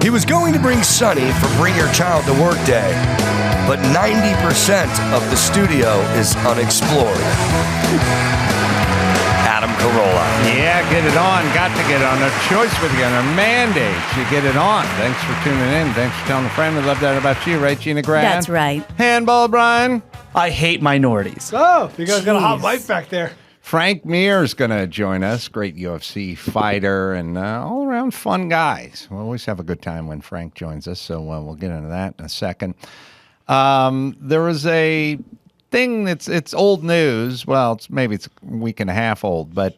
He was going to bring Sunny for Bring Your Child to Work Day, but 90% of the studio is unexplored. Adam Carolla. Yeah, get it on. Got to get it on. Our choice with you, our mandate. You get it on. Thanks for tuning in. Thanks for telling a friend. We love that about you, right, Gina Grant? That's right. Handball, Bryan. I hate minorities. Oh, you guys got a hot mic back there. Frank Mir is going to join us. Great UFC fighter and all-around fun guy. We always have a good time when Frank joins us, so we'll get into that in a second. There was a thing it's old news. Well, maybe it's a week and a half old, but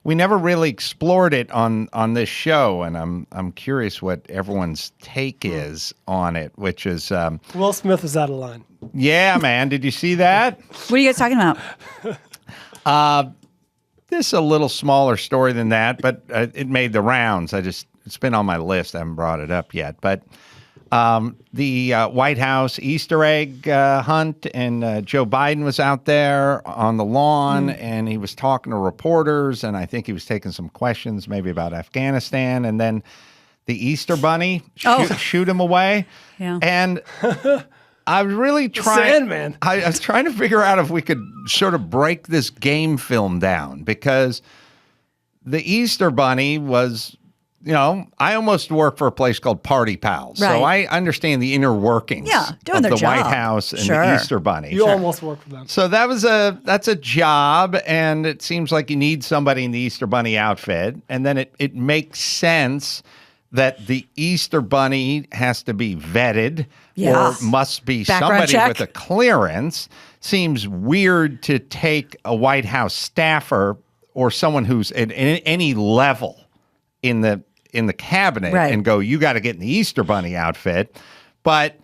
we never really explored it on this show, and I'm curious what everyone's take is on it, which is Will Smith is out of line. Yeah, man. Did you see that? What are you guys talking about? This is a little smaller story than that, but it made the rounds. It's been on my list. I haven't brought it up yet, but the White House Easter egg hunt, and Joe Biden was out there on the lawn, and he was talking to reporters, and I think he was taking some questions maybe about Afghanistan, and then the Easter Bunny shoot him away. Yeah. And I was really trying. Sandman. I was trying to figure out if we could sort of break this game film down, because the Easter Bunny was, I almost work for a place called Party Pals, so I understand the inner workings doing of their the job. White House and Sure. the Easter Bunny. You almost work for them. So that's a job, and it seems like you need somebody in the Easter Bunny outfit, and then it makes sense that the Easter Bunny has to be vetted or must be Background somebody check. with a clearance. Seems weird to take a White House staffer or someone who's at any level in the cabinet and go, you got to get in the Easter Bunny outfit. But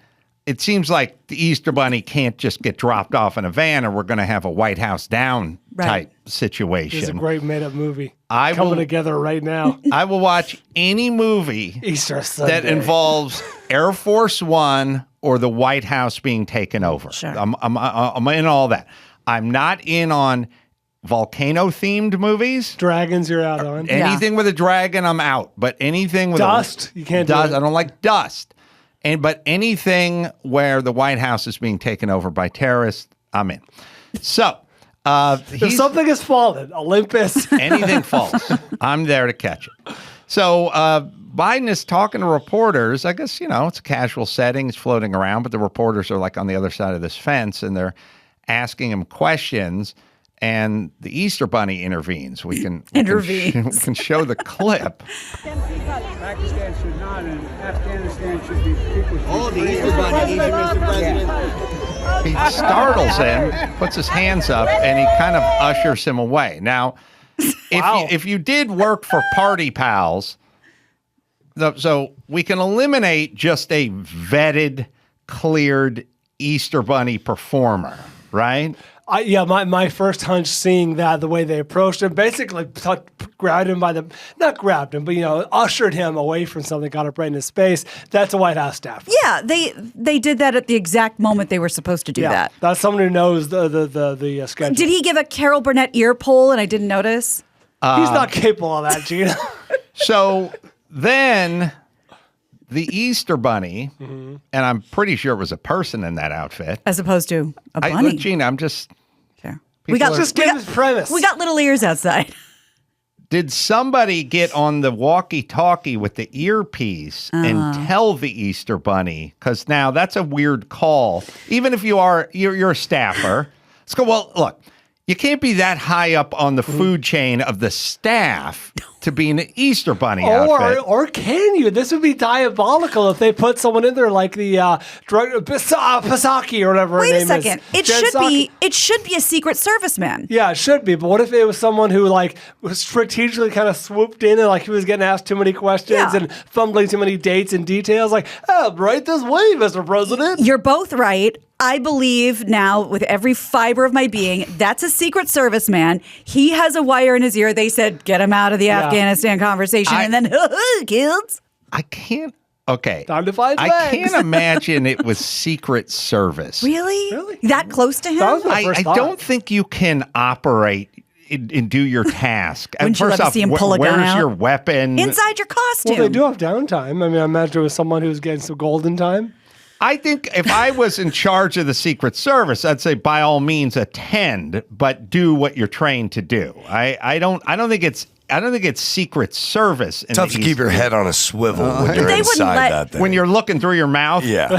it seems like the Easter Bunny can't just get dropped off in a van, or we're going to have a White House down type situation. It's a great made-up movie coming coming together right now. I will watch any movie Easter Sunday that involves Air Force One or the White House being taken over. Sure. I'm in all that. I'm not in on volcano-themed movies. Dragons, you're out on. Anything with a dragon, I'm out. But anything with dust, you can't do dust. it. I don't like dust. But anything where the White House is being taken over by terrorists, I'm in. So if something has fallen, Olympus. anything falls, I'm there to catch it. So Biden is talking to reporters. I guess, it's a casual setting. He's floating around, but the reporters are like on the other side of this fence, and they're asking him questions. And the Easter Bunny intervenes. We can show the clip. Pakistan should not, and Afghanistan should be. The Easter Bunny, Mr. President. He startles him, puts his hands up, and he kind of ushers him away. Now, if you did work for Party Pals, so we can eliminate just a vetted, cleared Easter Bunny performer, right? My first hunch seeing that, the way they approached him, basically grabbed him not grabbed him, but, ushered him away from something, got up right in his space. That's a White House staff. Yeah, they did that at the exact moment they were supposed to do that. That's someone who knows the schedule. Did he give a Carol Burnett ear pull and I didn't notice? He's not capable of that, Gina. So then the Easter Bunny, and I'm pretty sure it was a person in that outfit. As opposed to a bunny. Gina, I'm just... Sure. Just give his premise. We got little ears outside. Did somebody get on the walkie-talkie with the earpiece and tell the Easter Bunny? Because now that's a weird call. Even if you're a staffer. Let's go, well, look, you can't be that high up on the food chain of the staff to be an Easter Bunny outfit. Or can you? This would be diabolical if they put someone in there like the Pasaki or whatever her name is. Wait a second. It should be a Secret Service man. Yeah, it should be. But what if it was someone who was strategically kind of swooped in and he was getting asked too many questions and fumbling too many dates and details? Right this way, Mr. President. You're both right. I believe now with every fiber of my being, that's a Secret Service man. He has a wire in his ear. They said, get him out of the Afghanistan conversation. And then, kids. I can't. Okay. Time to find I can't imagine it was Secret Service. Really? That close to him? That was my I first thought. don't think you can operate and do your task. Wouldn't you love to see him pull a gun where's out? your weapon? Inside your costume. Well, they do have downtime. I mean, I imagine it was someone who was getting some golden time. I think if I was in charge of the Secret Service, I'd say by all means attend, but do what you're trained to do. I don't think it's Secret Service. Tough to keep your head on a swivel when you're They wouldn't inside let- that thing. when you're looking through your mouth. Yeah.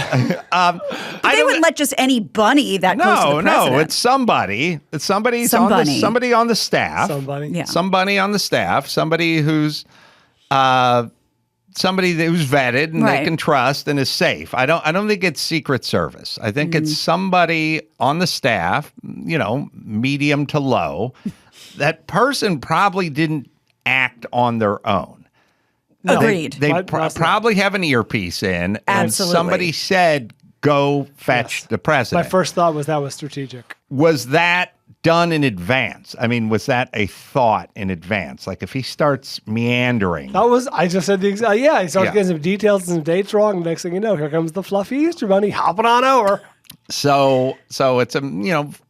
They wouldn't let just any bunny that close to the president. No, it's somebody. It's somebody on the staff. Somebody. Yeah. Somebody on the staff. Somebody who's vetted and Right. they can trust and is safe. I don't think it's Secret Service. I think it's somebody on the staff, medium to low. That person probably didn't act on their own. Agreed. They probably have an earpiece in, and Absolutely. somebody said, "Go fetch the president." My first thought was that was strategic. Was that done in advance? I mean, was that a thought in advance? Like if he starts meandering. I just said the exact, he starts Yeah. getting some details and some dates wrong. Next thing you know, here comes the fluffy Easter bunny hopping on over. So it's a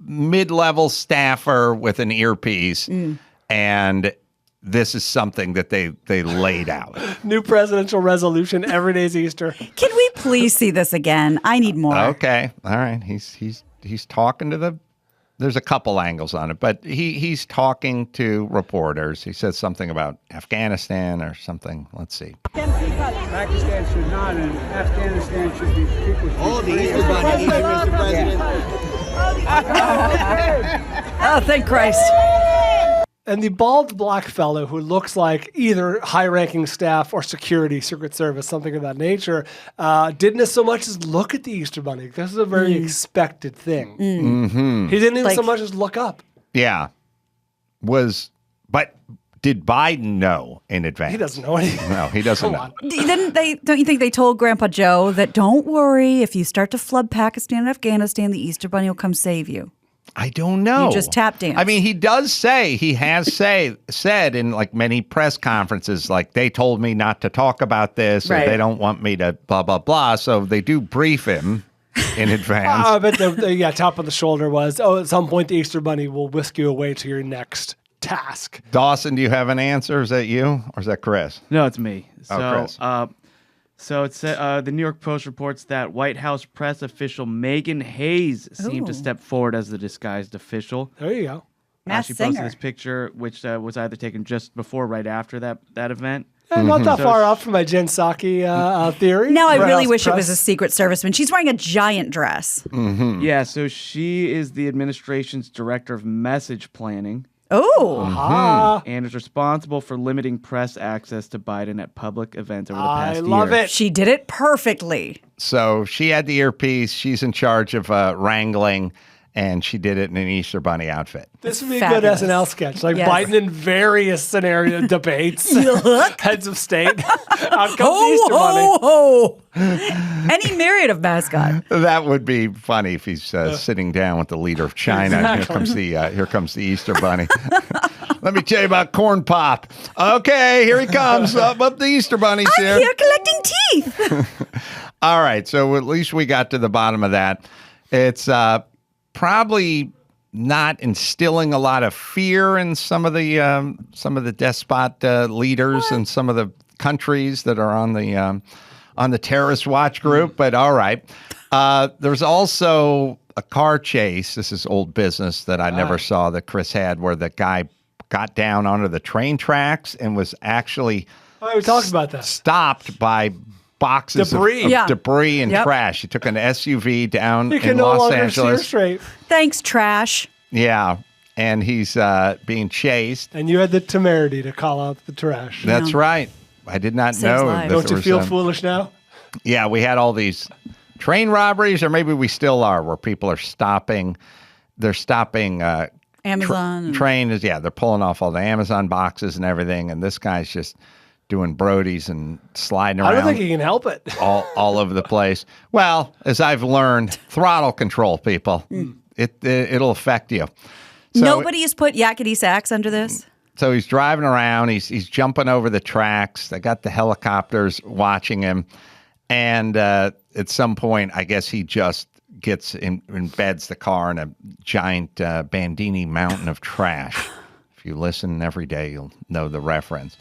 mid-level staffer with an earpiece, and this is something that they laid out. New presidential resolution, every day's Easter. Can we please see this again? I need more. Okay, all right. He's talking to the. There's a couple angles on it, but he's talking to reporters. He says something about Afghanistan or something. Let's see. Pakistan should not, and Afghanistan should be. People should Oh, be the free. Easter bunny, Mr. President. Oh, thank Christ. And the bald black fellow who looks like either high-ranking staff or security, Secret Service, something of that nature, didn't so much as look at the Easter bunny. This is a very expected thing. Mm-hmm. He didn't even so Like- much as look up. Yeah, but did Biden know in advance? He doesn't know anything. No, he doesn't Come know. on. Don't you think they told Grandpa Joe that don't worry, if you start to flood Pakistan and Afghanistan, the Easter Bunny will come save you? I don't know. You just tap dance. I mean, he has said in like many press conferences, like they told me not to talk about this, or Right. they don't want me to blah blah blah. So they do brief him in advance. But the top of the shoulder was, at some point the Easter bunny will whisk you away to your next task. Dawson, do you have an answer? Is that you or is that Chris? No, it's me. Oh, So, Chris. so it's the New York Post reports that White House press official Megan Hayes seemed to Ooh. step forward as the disguised official. There you go. Masked She posted singer. this picture, which was either taken just before or right after that event. Not that So far she- off from my Jen Psaki theory. Now I White really House wish it was a press. Secret Serviceman. She's wearing a giant dress. Yeah, so she is the administration's director of message planning Oh, and is responsible for limiting press access to Biden at public events over the I past love year. it. she did it perfectly. So she had the earpiece. She's in charge of wrangling, and she did it in an Easter Bunny outfit. This would be a Fabulous. good SNL sketch. Like Yes. Biden in various scenario debates. Look. Heads of state. Out comes the Ho, Easter bunny. ho, ho. Any myriad of mascot. That would be funny if he's sitting down with the leader of China. Exactly. Here comes the Easter Bunny. Let me tell you about corn pop. Okay, here he comes. Up the Easter Bunny's I'm here collecting teeth. All right, so at least we got to the bottom of that. It's probably not instilling a lot of fear in some of the despot leaders and some of the countries that are on the terrorist watch group. But all right, there's also a car chase. This is old business that I never saw that Chris had, where the guy got down onto the train tracks and was actually Oh, we talked about that. stopped by boxes Debris. of Yeah. debris and Yep. trash. He took an SUV down You in can no Los longer Angeles. steer straight. Thanks, trash. Yeah, and he's being chased. And you had the temerity to call out the trash. That's right. I did not Saves know. lives. that Don't there you was feel a- foolish now? Yeah, we had all these train robberies, or maybe we still are, where people are stopping. They're stopping. Amazon. and- Train is, yeah, they're pulling off all the Amazon boxes and everything, and this guy's just doing Brodies and sliding around. I don't think he can help it. all over the place. Well, as I've learned, throttle control, people. It'll affect you. So, Nobody has put yakety sax under this. So he's driving around. He's jumping over the tracks. They got the helicopters watching him, and at some point, I guess he just embeds the car in a giant Bandini mountain of trash. If you listen every day, you'll know the reference.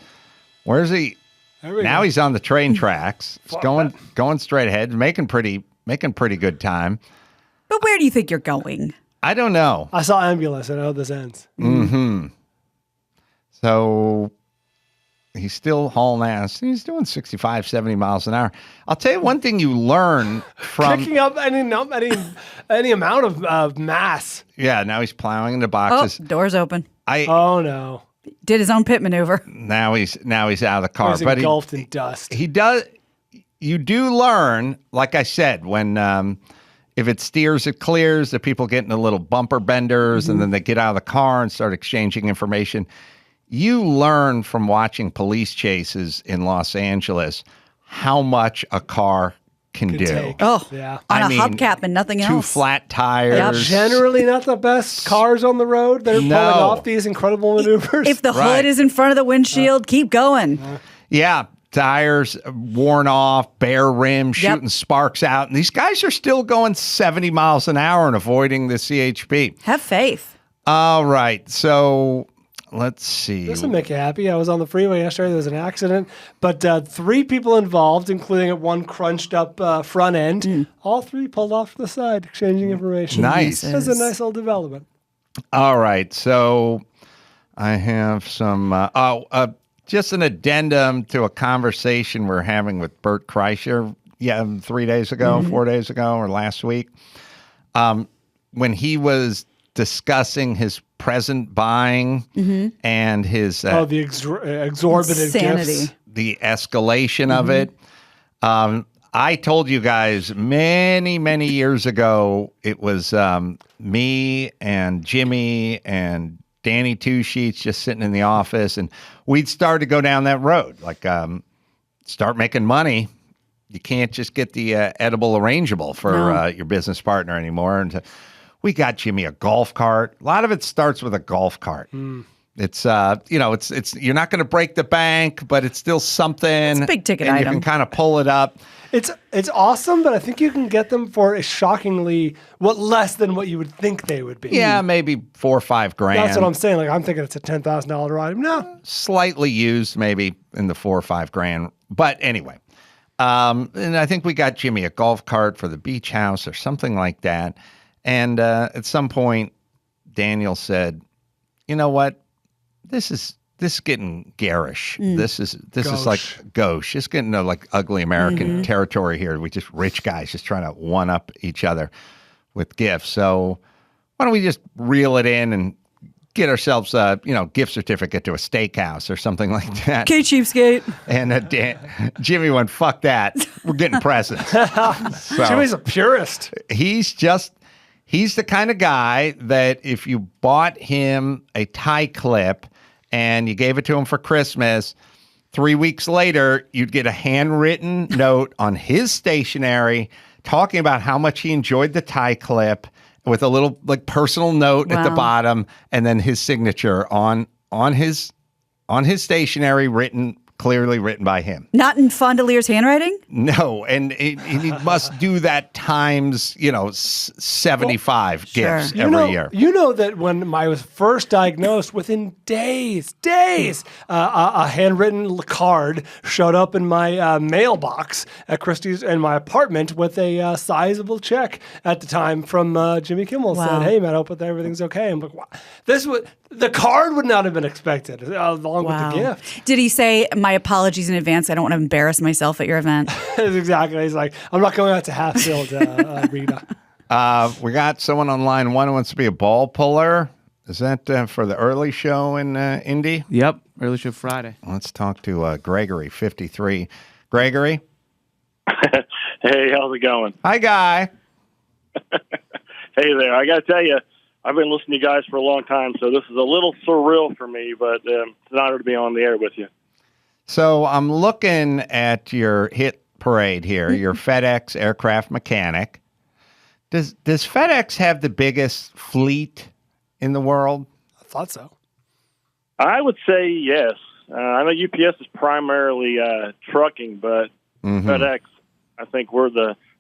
Where's he? Now go. he's on the train tracks. He's going straight ahead, making pretty good time. But where do you think you're going? I don't know. I saw ambulance. I know how this ends. Mm-hmm. So he's still hauling ass. He's doing 65, 70 miles an hour. I'll tell you one thing you learn from... Picking up any amount of mass. Yeah, now he's plowing into boxes. Oh, doors open. Oh, no. Did his own pit maneuver. Now he's out of the car. He's engulfed in dust. He does... You do learn, like I said, when... if it steers, it clears. The people get into little bumper benders, and then they get out of the car and start exchanging information. You learn from watching police chases in Los Angeles how much a car can do. Take. Oh, yeah. On a hubcap and nothing else. Two flat tires. Generally not the best cars on the road. They're pulling off these incredible maneuvers. If the hood is in front of the windshield, keep going. Yeah. Tires worn off, bare rims, shooting sparks out. And these guys are still going 70 miles an hour and avoiding the CHP. Have faith. All right. So let's see. This will make you happy. I was on the freeway yesterday. There was an accident, but 3 people involved, including one crunched up front end. All 3 pulled off to the side, exchanging information. Nice. That's a nice little development. All right. So I have some... just an addendum to a conversation we're having with Bert Kreischer, 3 days ago, 4 days ago, or last week, when he was discussing his present buying and his... the exorbitant insanity. gifts. The escalation of it. I told you guys many, many years ago, it was me and Jimmy and Danny Two Sheets just sitting in the office, and we'd start to go down that road, like start making money. You can't just get the edible arrangeable for your business partner anymore. And we got Jimmy a golf cart. A lot of it starts with a golf cart. It's it's you're not going to break the bank, but it's still something. It's a big ticket and item. You can kind of pull it up. It's awesome, but I think you can get them for a shockingly less than what you would think they would be. Yeah, maybe $4 or $5 grand. That's what I'm saying. Like I'm thinking it's a $10,000 item. No, slightly used, maybe in the $4 or $5 grand. But anyway, and I think we got Jimmy a golf cart for the beach house or something like that. And at some point, Daniel said, "You know what? This is getting garish. This is like gauche. It's getting to like ugly American territory here. We just rich guys just trying to one up each other with gifts. So why don't we just reel it in and get ourselves a gift certificate to a steakhouse or something like that?" Okay, cheapskate. And Jimmy went, "Fuck that. We're getting presents." So, Jimmy's a purist. He's the kind of guy that if you bought him a tie clip and you gave it to him for Christmas, 3 weeks later, you'd get a handwritten note on his stationery talking about how much he enjoyed the tie clip with a little like personal note at the bottom, and then his signature on his stationery clearly written by him. Not in Fondelier's handwriting? No, and he must do that times 75 gifts every year. You know that when I was first diagnosed, within days, a handwritten card showed up in my mailbox at Christie's in my apartment with a sizable check at the time from Jimmy Kimmel. Said, "Hey man, I hope that everything's okay." I'm like, wow. The card would not have been expected along with the gift. Did he say, "My apologies in advance. I don't want to embarrass myself at your event"? Exactly. He's like, "I'm not going out to Hatfield Arena." We got someone on line one who wants to be a ball puller. Is that for the early show in Indy? Yep, early show Friday. Let's talk to Gregory, 53. Gregory? Hey, how's it going? Hi, Guy. Hey there. I got to tell you, I've been listening to you guys for a long time, so this is a little surreal for me, but it's an honor to be on the air with you. So I'm looking at your hit parade here, your FedEx aircraft mechanic. Does FedEx have the biggest fleet in the world? I thought so. I would say yes. I know UPS is primarily trucking, but FedEx, I think we're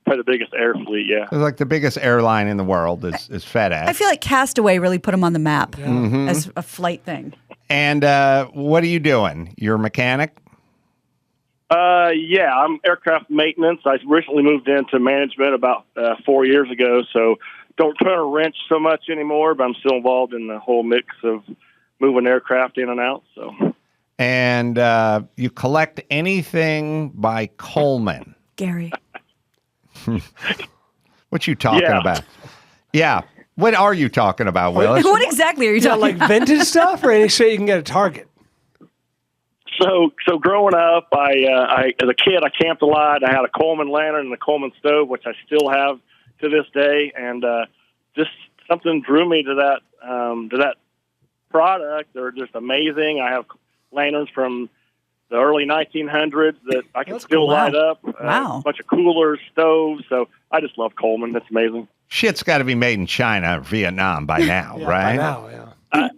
probably the biggest air fleet, yeah. It's like the biggest airline in the world is FedEx. I feel like Castaway really put him on the map as a flight thing. And what are you doing? You're a mechanic? Yeah, I'm aircraft maintenance. I recently moved into management about 4 years ago, so don't turn a wrench so much anymore, but I'm still involved in the whole mix of moving aircraft in and out. So. And you collect anything by Coleman. Gary. What you talking about? Yeah. What are you talking about, Willis? What exactly are you Yeah, talking like vintage stuff or any shit you can get at Target? So growing up, I as a kid, I camped a lot. I had a Coleman lantern and a Coleman stove, which I still have to this day, and just something drew me to that product. They're just amazing. I have lanterns from the early 1900s that I can still light up. Wow. A bunch of coolers, stoves. So I just love Coleman. That's amazing. Shit's got to be made in China or Vietnam by now, Yeah, right? by now, yeah.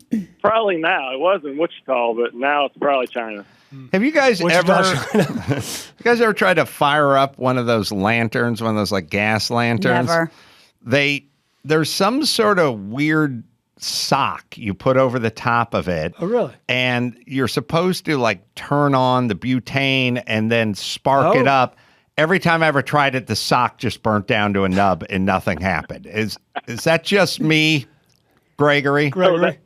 Probably now. It was in Wichita, but now it's probably China. Have you guys Wichita, ever? You guys ever tried to fire up one of those lanterns, one of those like gas lanterns? Never. There's some sort of weird sock you put over the top of it. Oh, really? And you're supposed to like turn on the butane and then spark it up. Every time I ever tried it, the sock just burnt down to a nub and nothing happened. Is that just me, Gregory? Gregory?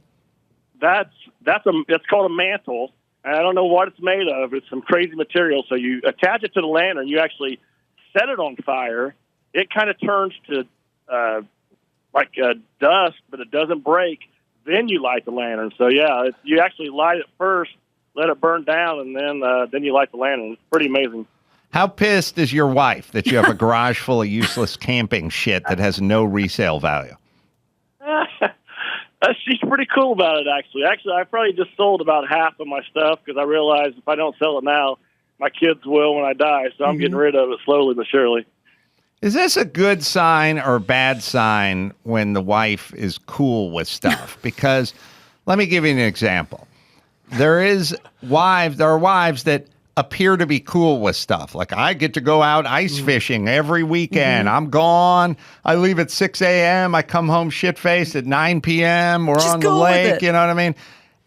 It's called a mantle. I don't know what it's made of. It's some crazy material. So you attach it to the lantern. You actually set it on fire. It kind of turns to like dust, but it doesn't break. Then you light the lantern. So yeah, you actually light it first, let it burn down, and then you light the lantern. It's pretty amazing. How pissed is your wife that you have a garage full of useless camping shit that has no resale value? She's pretty cool about it, actually. Actually, I probably just sold about half of my stuff because I realized if I don't sell it now, my kids will when I die. So I'm getting rid of it slowly but surely. Is this a good sign or a bad sign when the wife is cool with stuff? Because let me give you an example. There are wives that appear to be cool with stuff. Like I get to go out ice fishing every weekend. I'm gone. I leave at 6 a.m. I come home shit-faced at 9 p.m. We're on the lake. You know what I mean?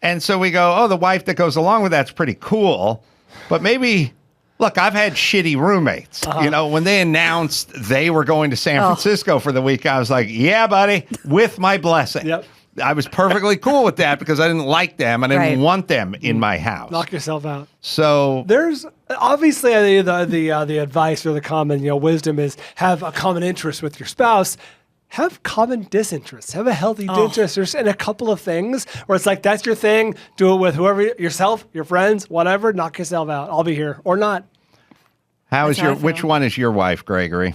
And so we go, oh, the wife that goes along with that's pretty cool. But maybe, look, I've had shitty roommates. You know, when they announced they were going to San Francisco for the week, I was like, yeah, buddy, with my blessing. Yep. I was perfectly cool with that because I didn't like them. I didn't want them in my house. Knock yourself out. So There's obviously the advice or the common wisdom is have a common interest with your spouse. Have common disinterests. Have a healthy disinterest in a couple of things where it's like that's your thing. Do it with whoever yourself, your friends, whatever. Knock yourself out. I'll be here or not. Which one is your wife, Gregory?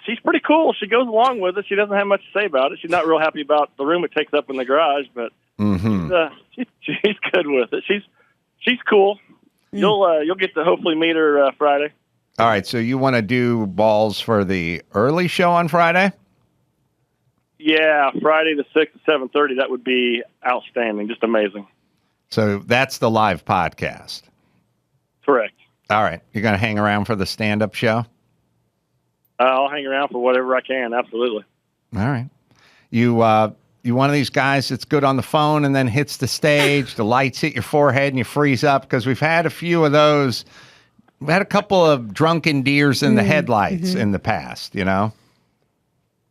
She's pretty cool. She goes along with it. She doesn't have much to say about it. She's not real happy about the room it takes up in the garage, but she's good with it. She's cool. You'll get to hopefully meet her Friday. All right, so you want to do balls for the early show on Friday? Yeah, Friday the 6th at 7:30. That would be outstanding. Just amazing. So that's the live podcast. Correct. All right, you're going to hang around for the stand-up show? I'll hang around for whatever I can. Absolutely. All right. You one of these guys that's good on the phone and then hits the stage, the lights hit your forehead and you freeze up? Because we've had a few of those. We had a couple of drunken deers in the headlights in the past, you know?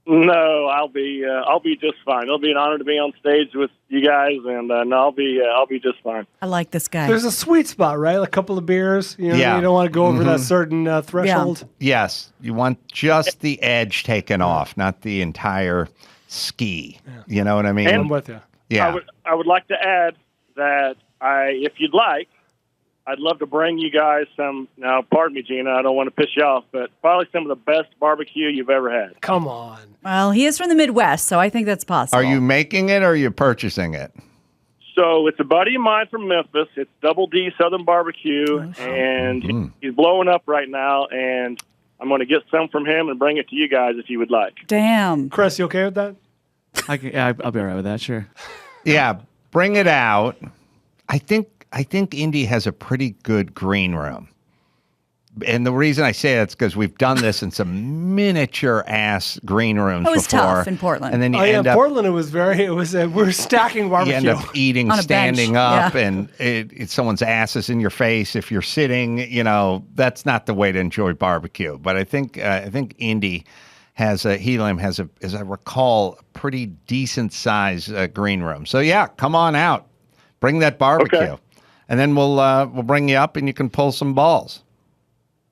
No, I'll be just fine. It'll be an honor to be on stage with you guys, and I'll be just fine. I like this guy. There's a sweet spot, right? A couple of beers. You don't want to go over that certain threshold. Yes, you want just the edge taken off, not the entire ski. Yeah. You know what I mean? And I'm with you. Yeah. I would like to add that if you'd like, I'd love to bring you guys some. Now, pardon me, Gina, I don't want to piss you off, but probably some of the best barbecue you've ever had. Come on. Well, he is from the Midwest, so I think that's possible. Are you making it or are you purchasing it? So it's a buddy of mine from Memphis. It's Double D Southern Barbecue, and he's blowing up right now, and I'm going to get some from him and bring it to you guys if you would like. Damn. Chris, you okay with that? I'll be all right with that, sure. Yeah, bring it out. I think Indy has a pretty good green room. And the reason I say that's because we've done this in some miniature ass green rooms It was before. tough in Portland. And then you in end up Portland, we're stacking barbecue. you end up eating On a standing bench. up, and it's someone's ass is in your face if you're sitting. That's not the way to enjoy barbecue. But I think Indy has Helium has as I recall, a pretty decent size green room. So yeah, come on out, bring that barbecue, and then we'll bring you up and you can pull some balls.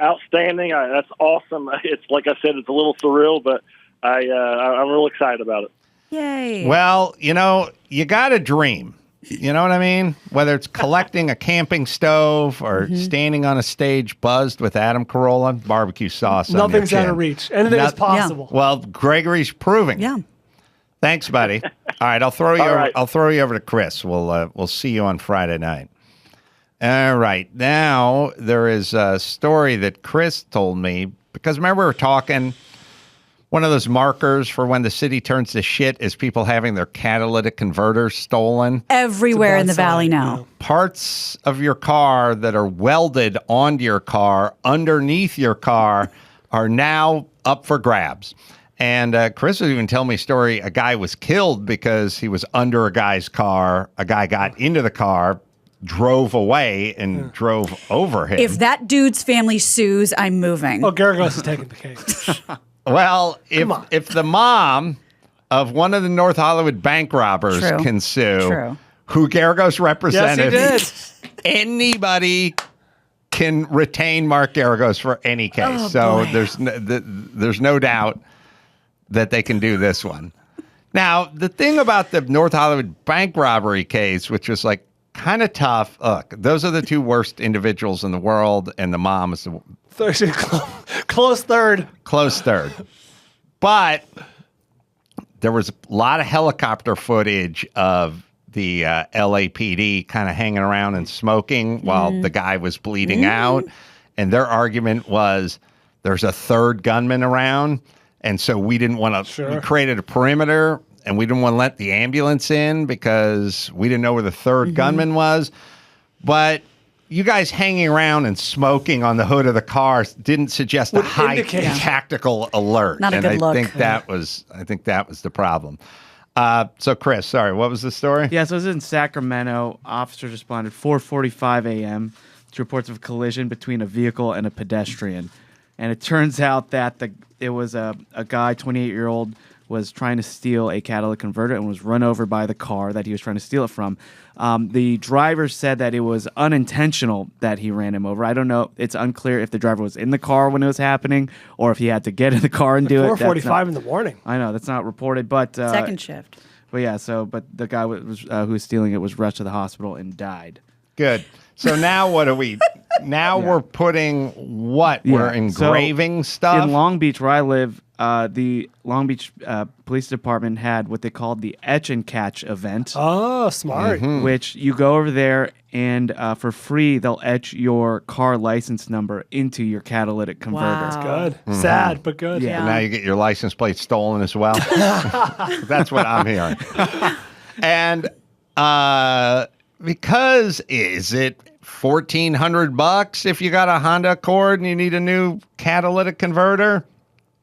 Outstanding. That's awesome. It's like I said, it's a little surreal, but I'm real excited about it. Yay. Well, you got to dream. You know what I mean? Whether it's collecting a camping stove or standing on a stage buzzed with Adam Carolla barbecue sauce on your Nothing's chin. out of reach. Anything is possible. Well, Gregory's proving. Yeah. Thanks, buddy. All right, I'll throw you All over. right. I'll throw you over to Chris. We'll see you on Friday night. All right. Now there is a story that Chris told me because remember we were talking. One of those markers for when the city turns to shit is people having their catalytic converters stolen. Everywhere in the It's a bad valley sign, now. Parts of your car that are welded onto your car, underneath your car, are now up for grabs. And Chris was even telling me a story. A guy was killed because he was under a guy's car. A guy got into the car, drove away, and drove over him. If that dude's family sues, I'm moving. Oh, Garagos is taking the case. Well, if the mom of one of the North Hollywood bank robbers True. can sue, True. who Garagos represented, Yes, he did. anybody can retain Mark Garagos for any case. Oh, So boy. there's no doubt that they can do this one. Now, the thing about the North Hollywood bank robbery case, which was like kind of tough. Look, those are the two worst individuals in the world, and the mom is the Close third. close third. But there was a lot of helicopter footage of the LAPD kind of hanging around and smoking while the guy was bleeding out. And their argument was there's a third gunman around. And so we didn't want to, we created a perimeter and we didn't want to let the ambulance in because we didn't know where the third gunman was. But you guys hanging around and smoking on the hood of the car didn't suggest a high tactical alert. Not a good look. I think that was the problem. So Chris, sorry, what was the story? Yeah, so it was in Sacramento. Officers responded 4:45 a.m. to reports of a collision between a vehicle and a pedestrian. And it turns out that it was a guy, 28-year-old, was trying to steal a catalytic converter and was run over by the car that he was trying to steal it from. The driver said that it was unintentional that he ran him over. I don't know. It's unclear if the driver was in the car when it was happening or if he had to get in the car and do it. 4:45 in the morning. I know. That's not reported. But Second shift. But yeah, but the guy who was stealing it was rushed to the hospital and died. Good. So now what are we? Now we're putting what? We're engraving stuff? In Long Beach, where I live, the Long Beach Police Department had what they called the Etch and Catch event. Oh, smart. Which you go over there and for free, they'll etch your car license number into your catalytic converter. Wow. Good. Sad, but good. Yeah. And now you get your license plate stolen as well. That's what I'm hearing. And because is it $1,400 if you got a Honda Accord and you need a new catalytic converter?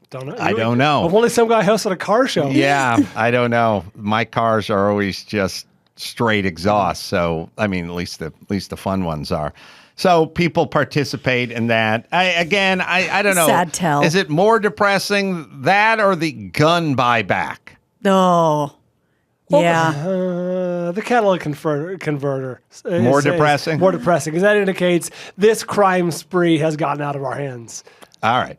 Don't know. I don't know. Well, only some guy hosted a car show. Yeah, I don't know. My cars are always just straight exhaust. So, I mean, at least the fun ones are. So people participate in that. I don't know. Sad tell. Is it more depressing, that or the gun buyback? Oh. Yeah. The catalytic converter. More depressing? More depressing, because that indicates this crime spree has gotten out of our hands. All right.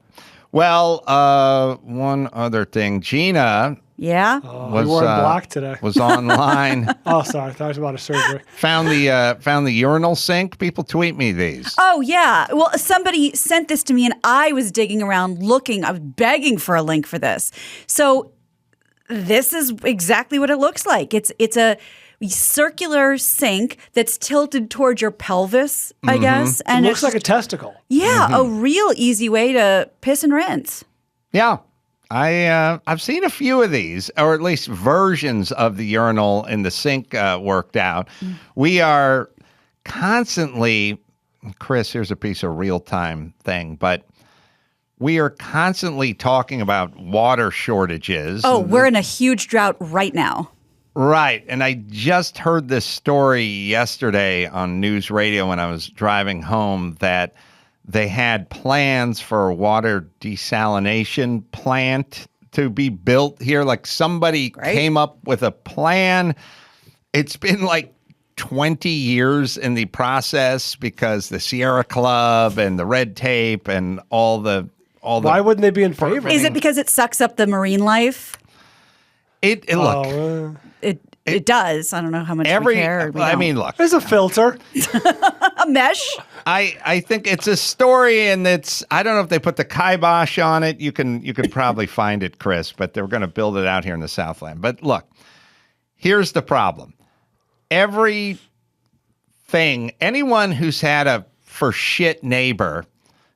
Well, one other thing. Gina Yeah. We wore black today. was online. Oh, sorry. I thought it was about a surgery. Found the urinal sink. People tweet me these. Oh, yeah. Well, somebody sent this to me and I was digging around looking. I was begging for a link for this. So this is exactly what it looks like. It's a circular sink that's tilted towards your pelvis, I guess. And It looks like a testicle. yeah, a real easy way to piss and rinse. Yeah. I've seen a few of these, or at least versions of the urinal in the sink worked out. We are constantly Chris, here's a piece of real-time thing, but we are constantly talking about water shortages. Oh, we're in a huge drought right now. Right. And I just heard this story yesterday on news radio when I was driving home that they had plans for a water desalination plant to be built here. Like somebody came up with a plan. It's been like 20 years in the process because the Sierra Club and the red tape and all the Why wouldn't they be in favor? Is it because it sucks up the marine life? Look. It does. I don't know how much we care. I mean, look. There's a filter. A mesh. I think it's a story, and I don't know if they put the kibosh on it. You can probably find it, Chris, but they're going to build it out here in the Southland. But look, here's the problem. Anyone who's had a for shit neighbor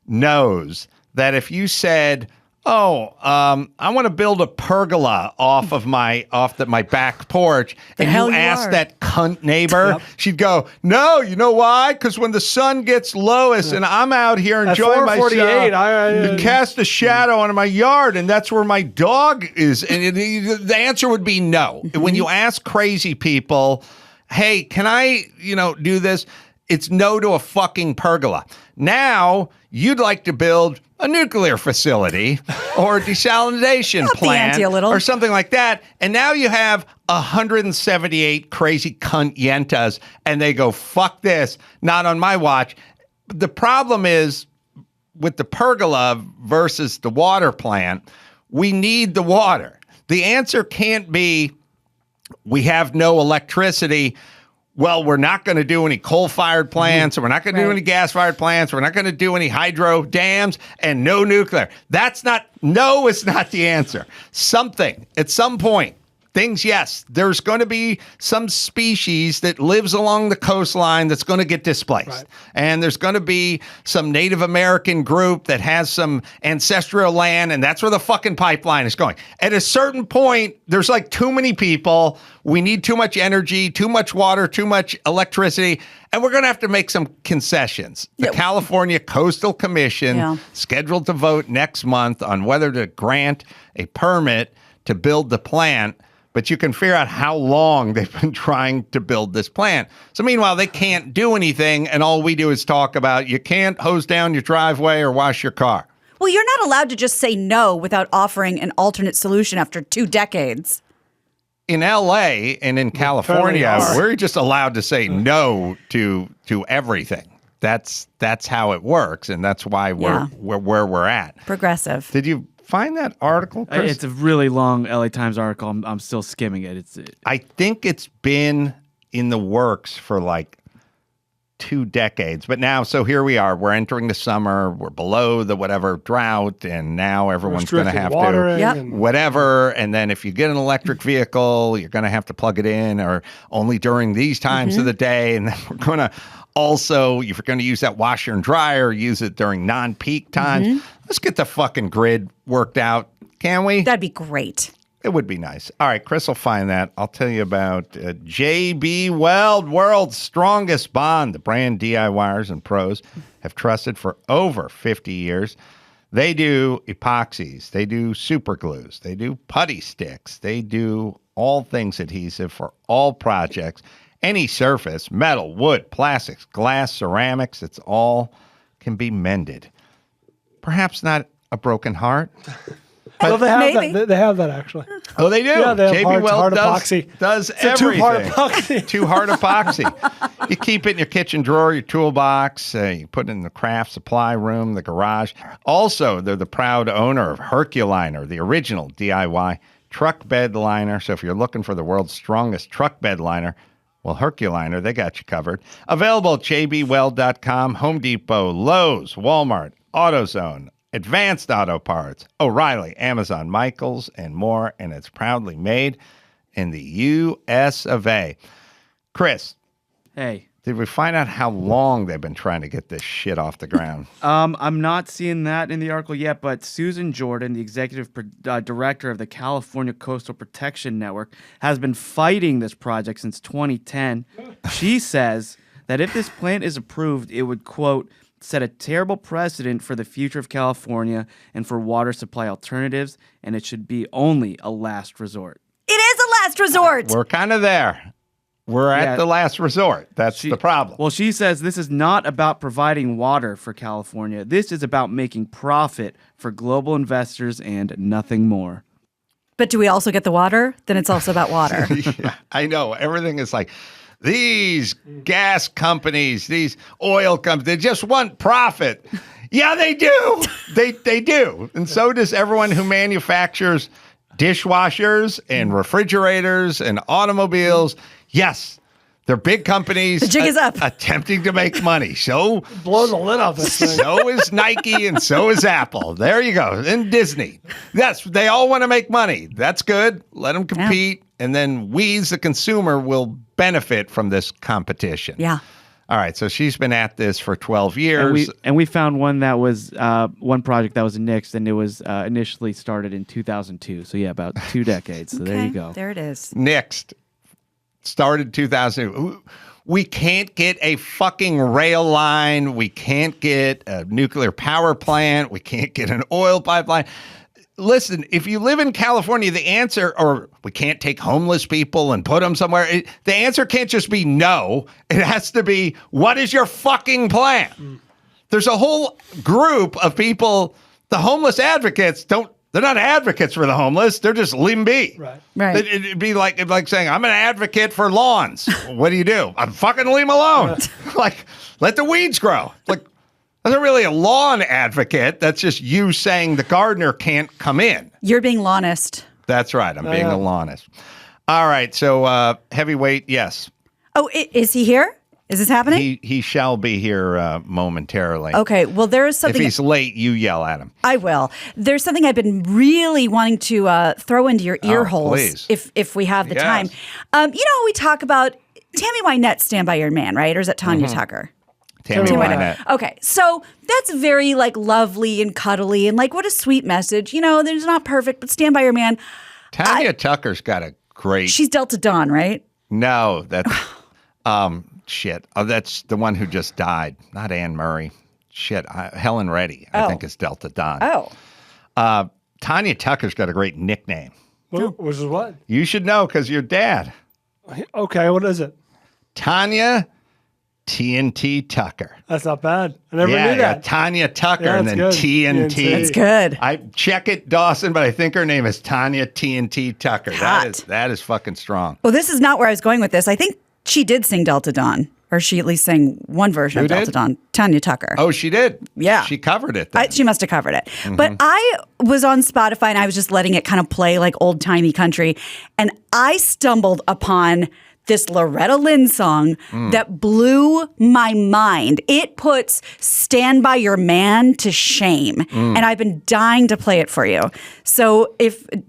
knows that if you said, I want to build a pergola off my back porch. And you asked that cunt neighbor, she'd go, no, you know why? Because when the sun gets lowest and I'm out here enjoying myself, you cast a shadow on my yard and that's where my dog is. And the answer would be no. Mm-hmm. When you ask crazy people, hey, can I, do this? It's no to a fucking pergola. Now you'd like to build a nuclear facility or a desalination plant or something like that. And now you have 178 crazy cunt yentas and they go, fuck this, not on my watch. The problem is with the pergola versus the water plant, we need the water. The answer can't be we have no electricity. Well, we're not going to do any coal-fired plants, or we're not going to do any gas-fired plants, we're not going to do any hydro dams, and no nuclear. No is not the answer. Something, at some point, there's going to be some species that lives along the coastline that's going to get displaced. Right. And there's going to be some Native American group that has some ancestral land, and that's where the fucking pipeline is going. At a certain point, there's like too many people. We need too much energy, too much water, too much electricity, and we're going to have to make some concessions. The California Coastal Commission scheduled to vote next month on whether to grant a permit to build the plant. But you can figure out how long they've been trying to build this plant. So meanwhile, they can't do anything, and all we do is talk about you can't hose down your driveway or wash your car. Well, you're not allowed to just say no without offering an alternate solution after 2 decades. In L.A. and in California, we're just allowed to say no to everything. That's how it works, and that's why we're where we're at. Progressive. Did you find that article, Chris? It's a really long LA Times article. I'm still skimming it. I think it's been in the works for like 2 decades. But now, so here we are. We're entering the summer. We're below the whatever drought, and now everyone's going to have to whatever. And then if you get an electric vehicle, you're going to have to plug it in, or only during these times of the day. And then we're going to also, if you're going to use that washer and dryer, use it during non-peak times. Let's get the fucking grid worked out, can we? That'd be great. It would be nice. All right, Chris will find that. I'll tell you about J.B. Weld, world's strongest bond. The brand DIYers and pros have trusted for over 50 years. They do epoxies. They do super glues. They do putty sticks. They do all things adhesive for all projects. Any surface, metal, wood, plastics, glass, ceramics, it's all can be mended. Perhaps not a broken heart. Well, they have that. They have that actually. Oh, they do. Yeah, they have JB Weld epoxy. Does it's everything. Too hard epoxy. Too hard epoxy. You keep it in your kitchen drawer, your toolbox. You put it in the craft supply room, the garage. Also, they're the proud owner of Herculiner, the original DIY truck bed liner. So if you're looking for the world's strongest truck bed liner, well, Herculiner, they got you covered. Available at jbweld.com, Home Depot, Lowe's, Walmart, AutoZone, Advanced Auto Parts, O'Reilly, Amazon, Michaels, and more. And it's proudly made in the U.S. of A. Chris. Hey. Did we find out how long they've been trying to get this shit off the ground? I'm not seeing that in the article yet, but Susan Jordan, the executive director of the California Coastal Protection Network, has been fighting this project since 2010. She says that if this plant is approved, it would, quote, set a terrible precedent for the future of California and for water supply alternatives, and it should be only a last resort. It is a last resort. We're kind of there. We're at the last resort. That's the problem. Well, she says this is not about providing water for California. This is about making profit for global investors and nothing more. But do we also get the water? Then it's also about water. Yeah, I know. Everything is like, these gas companies, these oil companies, they just want profit. Yeah, they do. They do. And so does everyone who manufactures dishwashers and refrigerators and automobiles. Yes, they're big companies. The jig is up. Attempting to make money. So Blow the lid off this thing. so is Nike and so is Apple. There you go. And Disney. Yes, they all want to make money. That's good. Let them compete. And then we, as the consumer, will benefit from this competition. Yeah. All right. So she's been at this for 12 years. And we found one that was one project that was nixed, and it was initially started in 2002. So yeah, about 2 decades. So there you go. There it is. Nixed. Started 2000. We can't get a fucking rail line. We can't get a nuclear power plant. We can't get an oil pipeline. Listen, if you live in California, the answer, or we can't take homeless people and put them somewhere. The answer can't just be no. It has to be, what is your fucking plan? There's a whole group of people, the homeless advocates they're not advocates for the homeless. They're just leave them be. Right. It'd be like saying, I'm an advocate for lawns. What do? I'm fucking leave them alone. Like, let the weeds grow. Like, that's not really a lawn advocate. That's just you saying the gardener can't come in. You're being lawnist. That's right. I'm being a lawnist. All right. So heavyweight, yes. Oh, is he here? Is this happening? He shall be here momentarily. Okay. Well, there is something. If he's late, you yell at him. I will. There's something I've been really wanting to throw into your ear holes if we have the time. We talk about Tammy Wynette, Stand By Your Man, right? Or is it Tanya Tucker? Tammy Wynette. Okay, so that's very lovely and cuddly and what a sweet message. There's not perfect, but stand by your man. Tanya Tucker's got a great. She's Delta Dawn, right? No, that's shit. Oh, that's the one who just died. Not Anne Murray. Shit, Helen Reddy. I think is Delta Dawn. Oh, Tanya Tucker's got a great nickname. Which is what? You should know because you're dad. Okay, what is it? Tanya TNT Tucker. That's not bad. I never knew that. Yeah, Tanya Tucker and then good. TNT. that's good. I check it, Dawson, but I think her name is Tanya TNT Tucker. Hot. That is fucking strong. Well, this is not where I was going with this. I think she did sing Delta Dawn, or she at least sang one version of Delta Dawn. Tanya Tucker. Oh, she did? Yeah. She covered it then. She must have covered it. But I was on Spotify and I was just letting it kind of play like old-timey country. And I stumbled upon this Loretta Lynn song that blew my mind. It puts Stand By Your Man to shame. And I've been dying to play it for you. So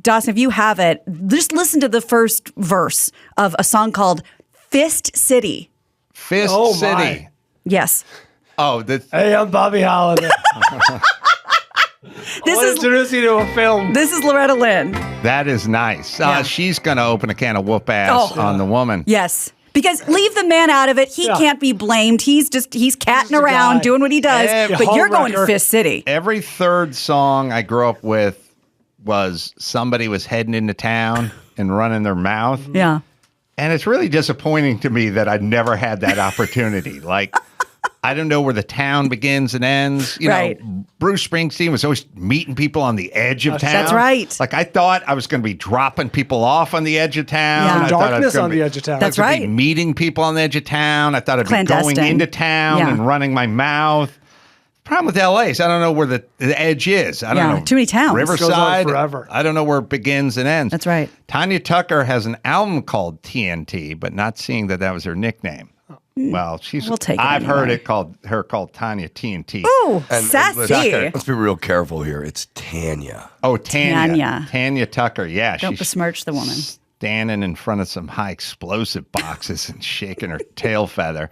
Dawson, if you have it, just listen to the first verse of a song called Fist City. Fist City. My. Yes. Oh, Hey, I'm Bobby Holiday. I want to introduce you to a film. This is Loretta Lynn. that is nice. Yeah. She's going to open a can of whoop ass on the woman. Yes. Because leave the man out of it. He can't be blamed. He's catting around, doing what he does. But you're going to Fist City. Every third song I grew up with was somebody was heading into town and running their mouth. Yeah. And it's really disappointing to me that I'd never had that opportunity. I don't know where the town begins and ends. You know, Bruce Springsteen was always meeting people on the edge of town. That's right. I thought I was going to be dropping people off on the edge of town. Yeah. I thought I was Darkness gonna on the edge of town. That's I was gonna right. be meeting people on the edge of town. I thought I'd be going into town and running my mouth. Problem with LA is I don't know where the edge is. I don't know. Too many towns. Riverside. Goes on forever. I don't know where it begins and ends. That's right. Tanya Tucker has an album called TNT, but not seeing that was her nickname. Well, We'll take it I've heard anyway. her called Tanya TNT. Ooh, And sassy. let's be real careful here. It's Tanya. Oh, Tanya. Tanya. Tanya Tucker. Yeah, Don't she's besmirch the woman. standing in front of some high explosive boxes and shaking her tail feather.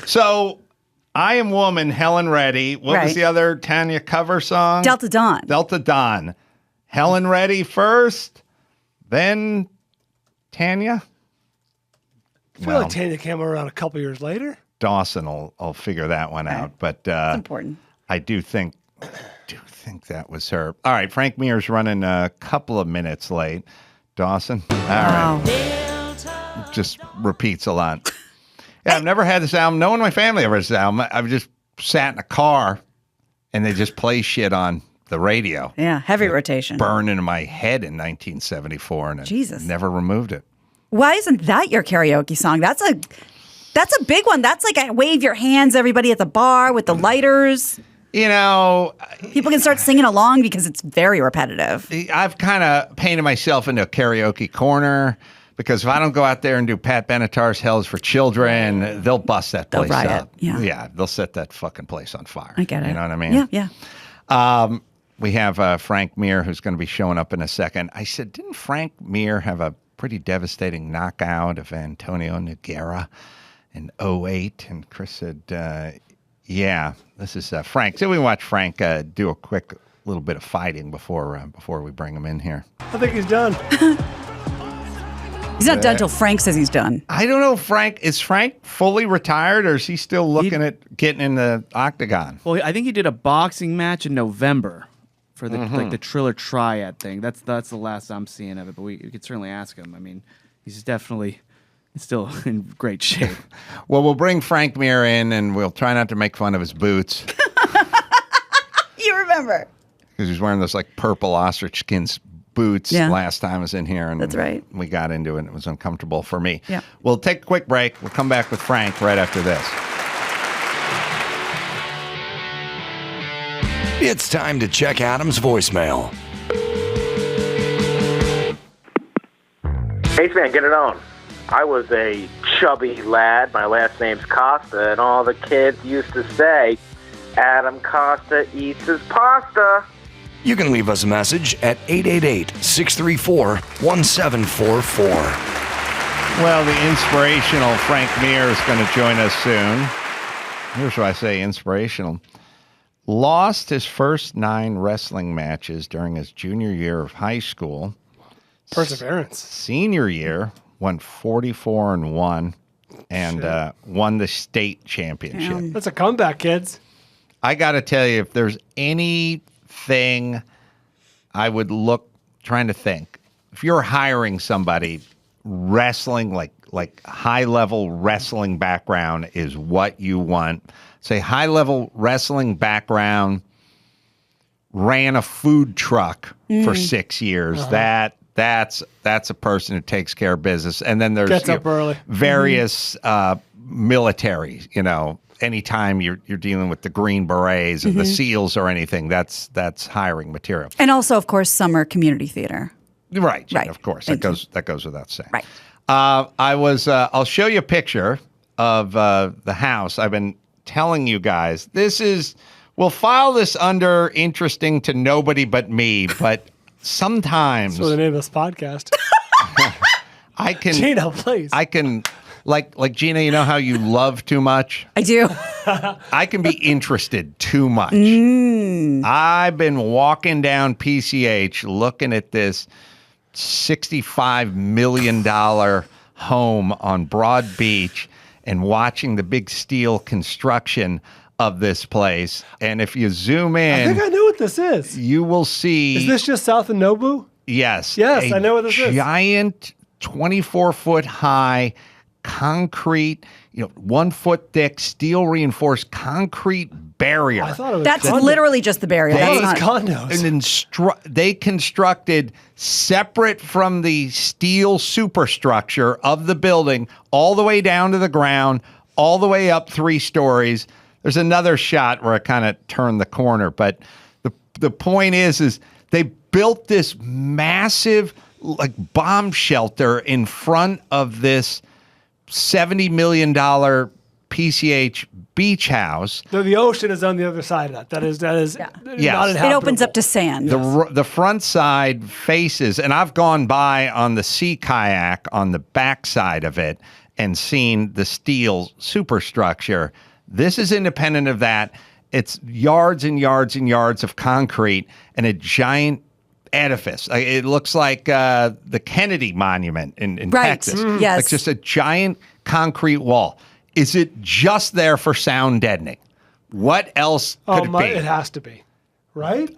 So, I Am Woman, Helen Reddy. What was the other Tanya cover song? Delta Dawn. Delta Dawn. Helen Reddy first, then Tanya. I feel like Tanya came around a couple years later. Dawson will figure that one out. But It's important. I do think that was her. All right, Frank Mir's running a couple of minutes late. Dawson, all right. Just repeats a lot. Yeah, I've never had this album. No one in my family ever has this album. I've just sat in a car and they just play shit on the radio. Yeah, heavy rotation. Burned into my head in 1974 and I never removed it. Why isn't that your karaoke song? That's a big one. That's like a wave your hands, everybody at the bar with the lighters. You know, people can start singing along because it's very repetitive. I've kind of painted myself into a karaoke corner because if I don't go out there and do Pat Benatar's Hell's for Children, they'll bust that place up. Yeah, they'll set that fucking place on fire. I get it. You know what I mean? Yeah. We have Frank Mir who's going to be showing up in a second. I said, didn't Frank Mir have a pretty devastating knockout of Antonio Nogueira in 2008? And Chris said, yeah, this is Frank. So we watch Frank do a quick little bit of fighting before we bring him in here. I think he's done. He's not done until Frank says he's done. I don't know, Frank. Is Frank fully retired or is he still looking at getting in the octagon? Well, I think he did a boxing match in November for the like the Triller Triad thing. That's the last I'm seeing of it, but we could certainly ask him. I mean, he's definitely still in great shape. Well, we'll bring Frank Mir in, and we'll try not to make fun of his boots. You remember. Because he's wearing those, like, purple ostrich skin boots last time I was in here. And that's right. We got into it, and it was uncomfortable for me. Yeah. We'll take a quick break. We'll come back with Frank right after this. It's time to check Adam's voicemail. Hey, man, get it on. I was a chubby lad. My last name's Costa, and all the kids used to say, Adam Costa eats his pasta. You can leave us a message at 888-634-1744. Well, the inspirational Frank Mir is going to join us soon. Here's what I say inspirational. Lost his first 9 wrestling matches during his junior year of high school. Perseverance. Senior year, went 44-1 and won the state championship. Damn. That's a comeback, kids. I got to tell you, if there's anything I would trying to think, if you're hiring somebody, wrestling, like high-level wrestling background is what you want. Say high-level wrestling background, ran a food truck for 6 years. That's a person who takes care of business. And then there's Gets up early. various military, anytime you're dealing with the Green Berets or the SEALs or anything, that's hiring material. And also, of course, summer community theater. Right. Right. Of course. That goes without saying. Right. I'll show you a picture of the house. I've been telling you guys, we'll file this under interesting to nobody but me, but sometimes That's the name of this podcast. I can Gina, please. I can like Gina, you know how you love too much? I do. I can be interested too much. I've been walking down PCH looking at this $65 million home on Broad Beach and watching the big steel construction of this place. And if you zoom in, I think I know what this is. you will see. Is this just south of Nobu? Yes. Yes, I know what this is. Giant 24-foot high concrete, 1 foot thick steel reinforced concrete barrier. I thought it was That's condo. literally just the barrier. I That's thought it not. was condos. And they constructed separate from the steel superstructure of the building all the way down to the ground, all the way up 3 stories. There's another shot where I kind of turned the corner, but the point is they built this massive bomb shelter in front of this $70 million PCH beach house. The ocean is on the other side of that. That is Yes. not It opens up to sand. The front side faces, and I've gone by on the sea kayak on the back side of it and seen the steel superstructure. This is independent of that. It's yards and yards and yards of concrete and a giant edifice. It looks like the Kennedy Monument in Right. Texas. Yes. Like just a giant concrete wall. is it just there for sound deadening? What else could it be? It has to be, right?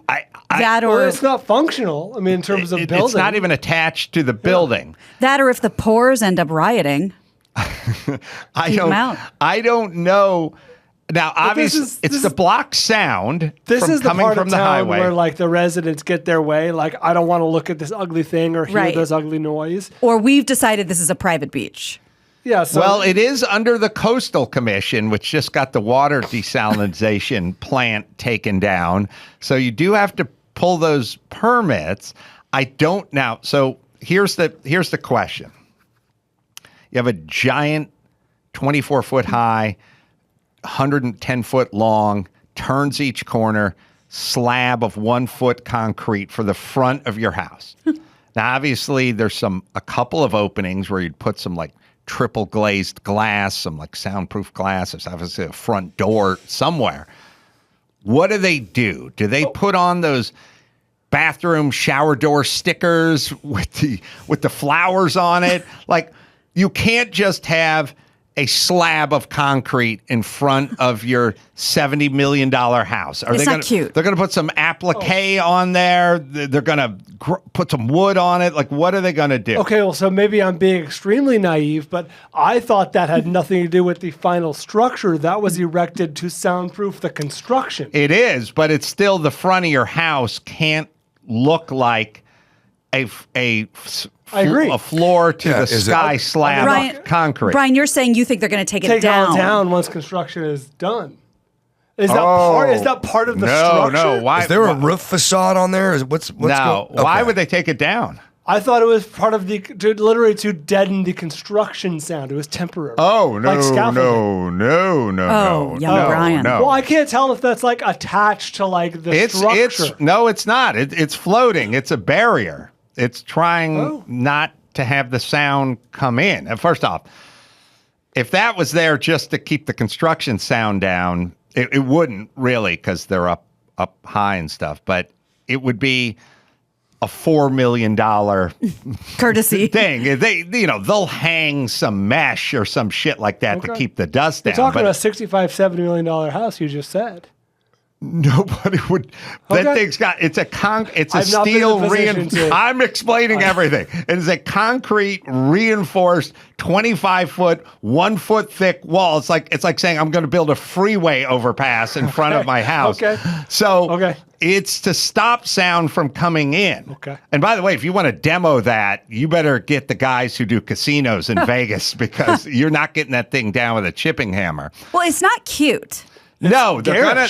Or it's not functional. I mean, in terms of building. It's not even attached to the building. That or if the pores end up rioting. I don't know. Now, obviously, it's the block sound is the coming part from of the town highway. where, like, the residents get their way. Like, I don't want to look at this ugly thing or hear this ugly noise. Or we've decided this is a private beach. Yeah. So, well, it is under the Coastal Commission, which just got the water desalinization plant taken down. So you do have to pull those permits. I don't now. So here's the question. You have a giant 24-foot high, 110-foot long, turns each corner, slab of 1 foot concrete for the front of your house. Now, obviously, there's a couple of openings where you'd put some like triple glazed glass, some like soundproof glass. There's obviously a front door somewhere. What do? Do they put on those bathroom shower door stickers with the flowers on it? Like, you can't just have a slab of concrete in front of your $70 million house. It's not cute. They're going to put some applique on there. They're going to put some wood on it. Like, what are they going to do? Okay, well, so maybe I'm being extremely naive, but I thought that had nothing to do with the final structure. That was erected to soundproof the construction. It is, but it's still the front of your house can't look like I agree. a floor to the sky slab of concrete. Brian, you're saying you think they're going to take it down? down. Take it down once construction is done. Is that part of the structure? No. Why? Is there a roof facade on there? What's no. Why would they take it down? I thought it was part of literally to deaden the construction sound. It was temporary. Oh, no, like scaffolding. no. Brian. No. Well, I can't tell if that's like attached to like the structure. No, it's not. It's floating. It's a barrier. It's trying not to have the sound come in. And first off, if that was there just to keep the construction sound down, it wouldn't really, because they're up high and stuff. But it would be a $4 million courtesy thing. They'll hang some mesh or some shit like that to keep the dust down. We're talking about a $65-70 million house. You just said. Nobody would. That thing's got. It's a steel reinforced. I'm explaining everything. It is a concrete reinforced 25-foot, 1 foot thick wall. It's like saying I'm going to build a freeway overpass in front of my house. So it's to stop sound from coming in. Okay. And by the way, if you want to demo that, you better get the guys who do casinos in Vegas, because you're not getting that thing down with a chipping hammer. Well, it's not cute. No, they're gonna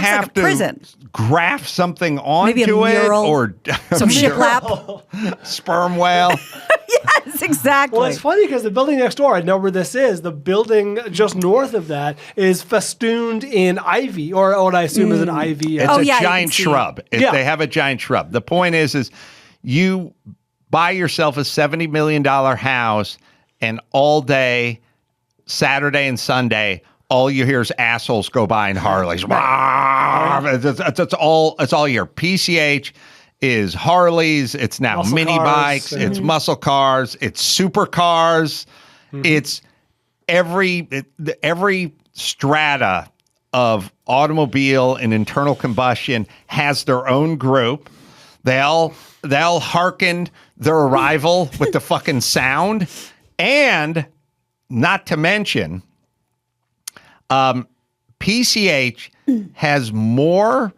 have to prison. graft something onto Maybe a mural, it, or some shiplap, sperm whale. Yes, exactly. Well, it's funny because the building next door, I know where this is. The building just north of that is festooned in ivy, or what I assume is an ivy. It's a giant shrub. They have a giant shrub. The point is you buy yourself a $70 million house, and all day, Saturday and Sunday, all you hear is assholes go by in Harleys. It's all your PCH is Harleys. It's now muscle mini cars, bikes. It's muscle cars. It's supercars. It's every strata of automobile and internal combustion has their own group. They all hearkened their arrival with the fucking sound, and not to mention, PCH has more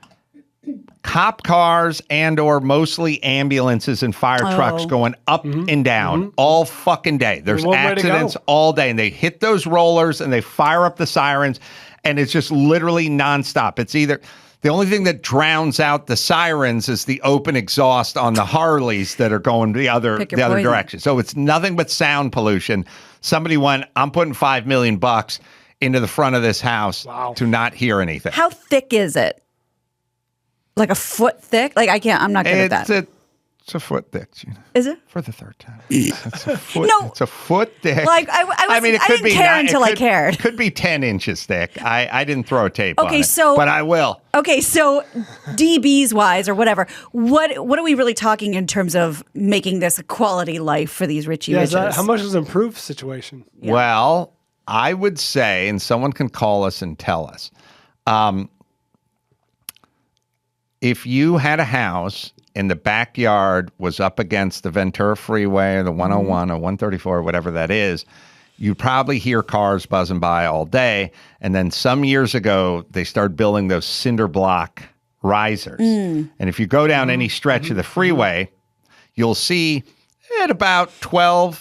cop cars and or mostly ambulances and fire trucks going up and down all fucking day. There's accidents all day, and they hit those rollers and they fire up the sirens, and it's just literally nonstop. It's either the only thing that drowns out the sirens is the open exhaust on the Harleys that are going the other direction. So it's nothing but sound pollution. Somebody went, I'm putting $5 million into the front of this house to not hear anything. How thick is it? Like a foot thick? Like I'm not good at that. It's a foot thick, Gina. Is it? For the third time. It's a foot. No. It's a foot thick. Like I didn't care until I cared. It could be 10 inches thick. I didn't throw tape on it. So, but I will. Okay, so DBs wise or whatever, what are we really talking in terms of making this a quality life for these Richie riches? How much has improved situation? Yeah. Well, I would say, and someone can call us and tell us, if you had a house and the backyard was up against the Ventura Freeway or the 101 or 134 or whatever that is, you'd probably hear cars buzzing by all day. And then some years ago, they started building those cinder block risers. And if you go down any stretch of the freeway, you'll see at about 12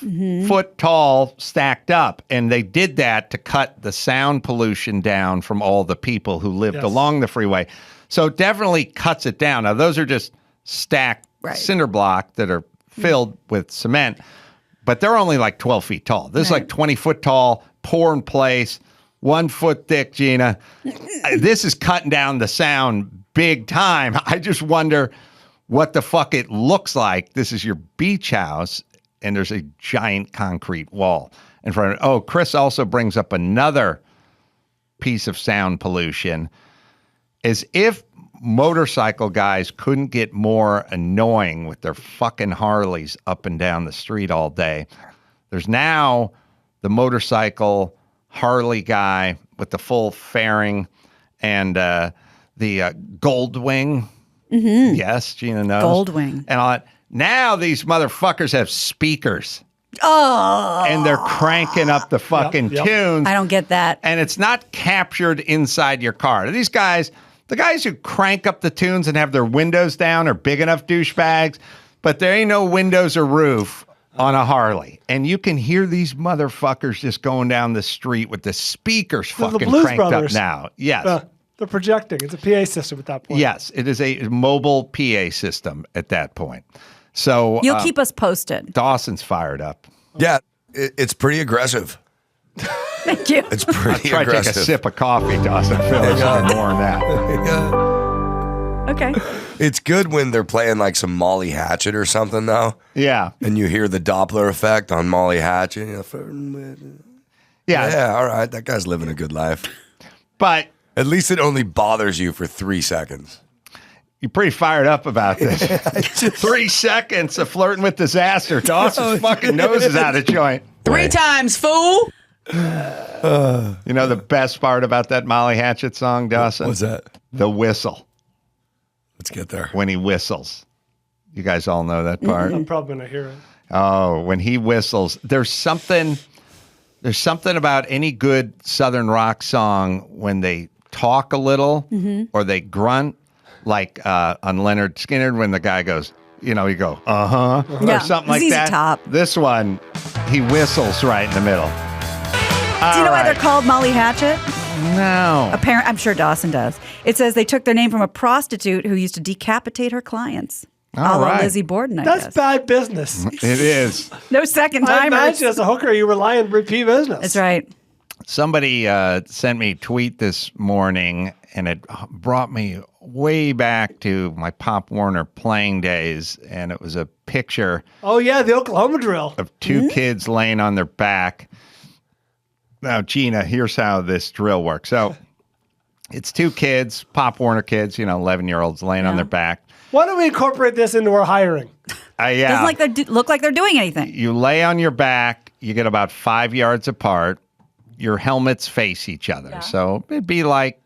foot tall stacked up. And they did that to cut the sound pollution down from all the people who lived along the freeway. So it definitely cuts it down. Now, those are just stacked cinder block that are filled with cement, but they're only like 12 feet tall. This is like 20 foot tall, pour in place, 1 foot thick, Gina. This is cutting down the sound big time. I just wonder what the fuck it looks like. This is your beach house, and there's a giant concrete wall in front of it. Oh, Chris also brings up another piece of sound pollution. As if motorcycle guys couldn't get more annoying with their fucking Harleys up and down the street all day. There's now the motorcycle Harley guy with the full fairing and the Goldwing. Yes, Gina knows. Goldwing. And all that. Now these motherfuckers have speakers. Oh. And they're cranking up the fucking tunes. I don't get that. And it's not captured inside your car. These guys, the guys who crank up the tunes and have their windows down are big enough douchebags, but there ain't no windows or roof on a Harley. And you can hear these motherfuckers just going down the street with the speakers fucking cranked Brothers. up now. Yes. They're projecting. It's a PA system at that point. Yes, it is a mobile PA system at that point. So You'll keep us posted. Dawson's fired up. Yeah, it's pretty aggressive. Thank you. It's pretty Try to take a aggressive. sip of coffee, Dawson. Feel there's something more than that. Okay. It's good when they're playing like some Molly Hatchet or something, though. Yeah. And you hear the Doppler effect on Molly Hatchet. Yeah, all right. That guy's living a good life. But at least it only bothers you for 3 seconds. you're pretty fired up about this. 3 seconds of flirting with disaster. Dawson's fucking nose is out of joint. 3 times, fool. You know the best part about that Molly Hatchet song, Dawson? What's that? The whistle. Let's get there. When he whistles. You guys all know that part? I'm probably going to hear it. Oh, when he whistles, there's something about any good Southern rock song when they talk a little or they grunt, like on Leonard Skinner when the guy goes, you know, you go, or something like ZZ that. Top. This one, he whistles right in the middle. Do you know why they're called Molly Hatchet? No. I'm sure Dawson does. It says they took their name from a prostitute who used to decapitate her clients. All right. Lizzie Borden, I That's guess. bad business. It is. No second I timers. imagine as a hooker, you rely on repeat business. That's right. Somebody sent me a tweet this morning, and it brought me way back to my Pop Warner playing days, and it was a picture Oh, yeah, the Oklahoma drill. of two kids laying on their back. Now, Gina, here's how this drill works. So it's two kids, Pop Warner kids, 11-year-olds laying on their back. Why don't we incorporate this into our hiring? Doesn't look like they're doing anything. You lay on your back, you get about 5 yards apart. Your helmets face each other. Yeah. So it'd be like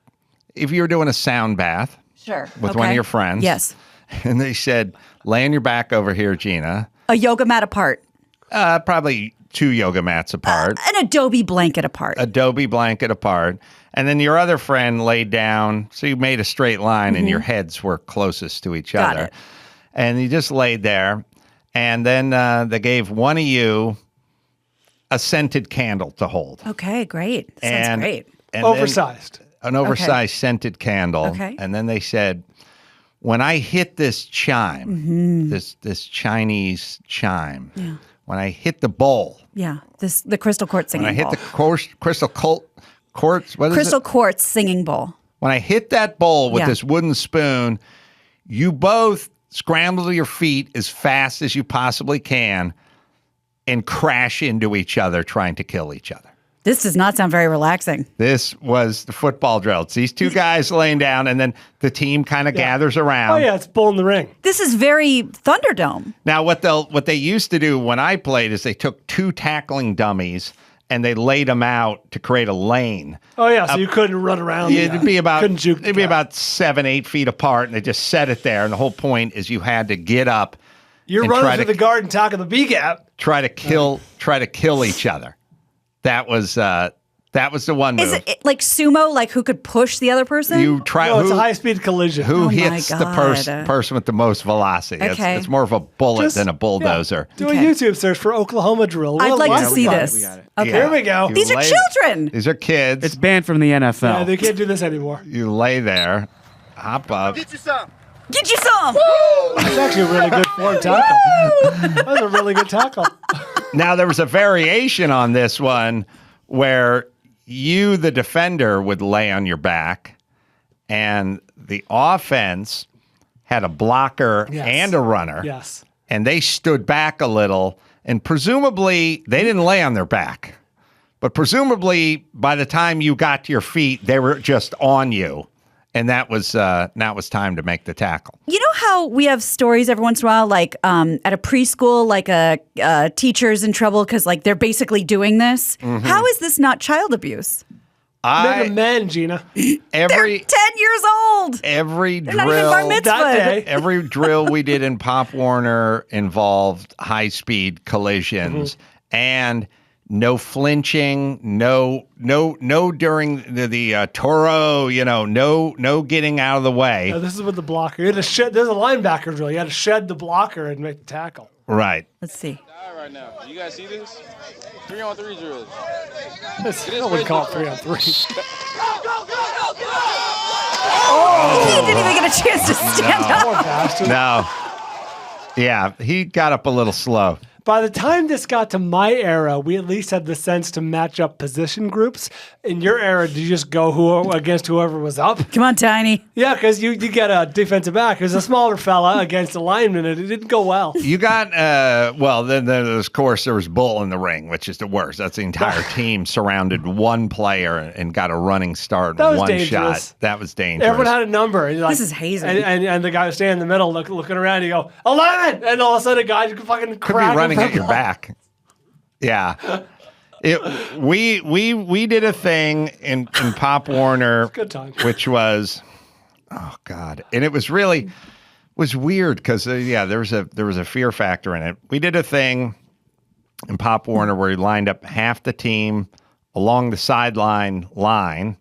if you were doing a sound bath Sure. with one of your friends. Yes. And they said, lay on your back over here, Gina. A yoga mat apart. Probably 2 yoga mats apart. An Adobe blanket apart. Adobe blanket apart. And then your other friend laid down. So you made a straight line and your heads were closest to each Got other. it. And you just laid there. And then they gave one of you a scented candle to hold. Okay, great. That sounds great. And Oversized. an oversized scented candle. Okay. And then they said, when I hit this chime, this Chinese chime, when I hit the bowl, Yeah, the crystal quartz singing when I hit bowl. the crystal quartz, what is Crystal it? quartz singing bowl. When I hit that bowl with Yeah. this wooden spoon, you both scramble to your feet as fast as you possibly can and crash into each other trying to kill each other. This does not sound very relaxing. This was the football drill. It's these two guys laying down, and then the team kind of gathers around. Oh, yeah, it's bull in the ring. This is very Thunderdome. Now, what they used to do when I played is they took 2 tackling dummies and they laid them out to create a lane. Oh yeah, so you couldn't run around. It'd be about couldn't juke the it'd be guy. about 7-8 feet apart, and they just set it there. And the whole point is you had to get up. You're and running through the garden, tackling the B gap. Try to kill each other. That was the one move. Is it like sumo, like who could push the other person? You try. No, it's a high-speed collision. Who Oh my hits the God. person with the most velocity? Okay. It's more of a bullet Just- than a bulldozer. Do Okay. a YouTube search for Oklahoma drill. I'd like to We see got it. this. We got it. Okay. Here we go. You These are lay- children. These are kids. It's banned from the NFL. Yeah, they can't do this anymore. You lay there, hop up. Get you some. That's actually a really good form tackle. That was a really good tackle. Now there was a variation on this one where you, the defender, would lay on your back, and the offense had a blocker Yes. and a runner. Yes. And they stood back a little, and presumably they didn't lay on their back. But presumably by the time you got to your feet, they were just on you. And that was now it was time to make the tackle. You know how we have stories every once in a while, like at a preschool, like a teacher's in trouble because like they're basically doing this. Mm-hmm. How is this not child abuse? Make them men, Gina. They're 10 Every years old. every They're not even bar drill mitzvah. That day. every drill we did in Pop Warner involved high speed collisions and no flinching, no during the Toro, no getting out of the way. No, this is with the blocker. You had to shed. There's a linebacker drill. You had to shed the blocker and make the tackle. Right. Let's see. Right now, you guys see this? 3-on-3 drills. I would call it 3-on-3. He didn't even get a chance to stand up. Poor bastard. No. Yeah, he got up a little slow. By the time this got to my era, we at least had the sense to match up position groups. In your era, did you just go against whoever was up? Come on, Tiny. Yeah, because you get a defensive back who's a smaller fella against a lineman, and it didn't go well. You got, then of course, there was bull in the ring, which is the worst. That's the entire team surrounded one player and got a running start That in was one dangerous. shot. That was dangerous. Everyone had a number. And This is hazing. And the guy was standing in the middle looking around, you go, 11! And all of a sudden, a guy just fucking Could be crack running at your back. Yeah. We did a thing in Pop Warner, Good time. which was, oh God, and it was really was weird because there was a fear factor in it. We did a thing in Pop Warner where we lined up half the team along the sideline line,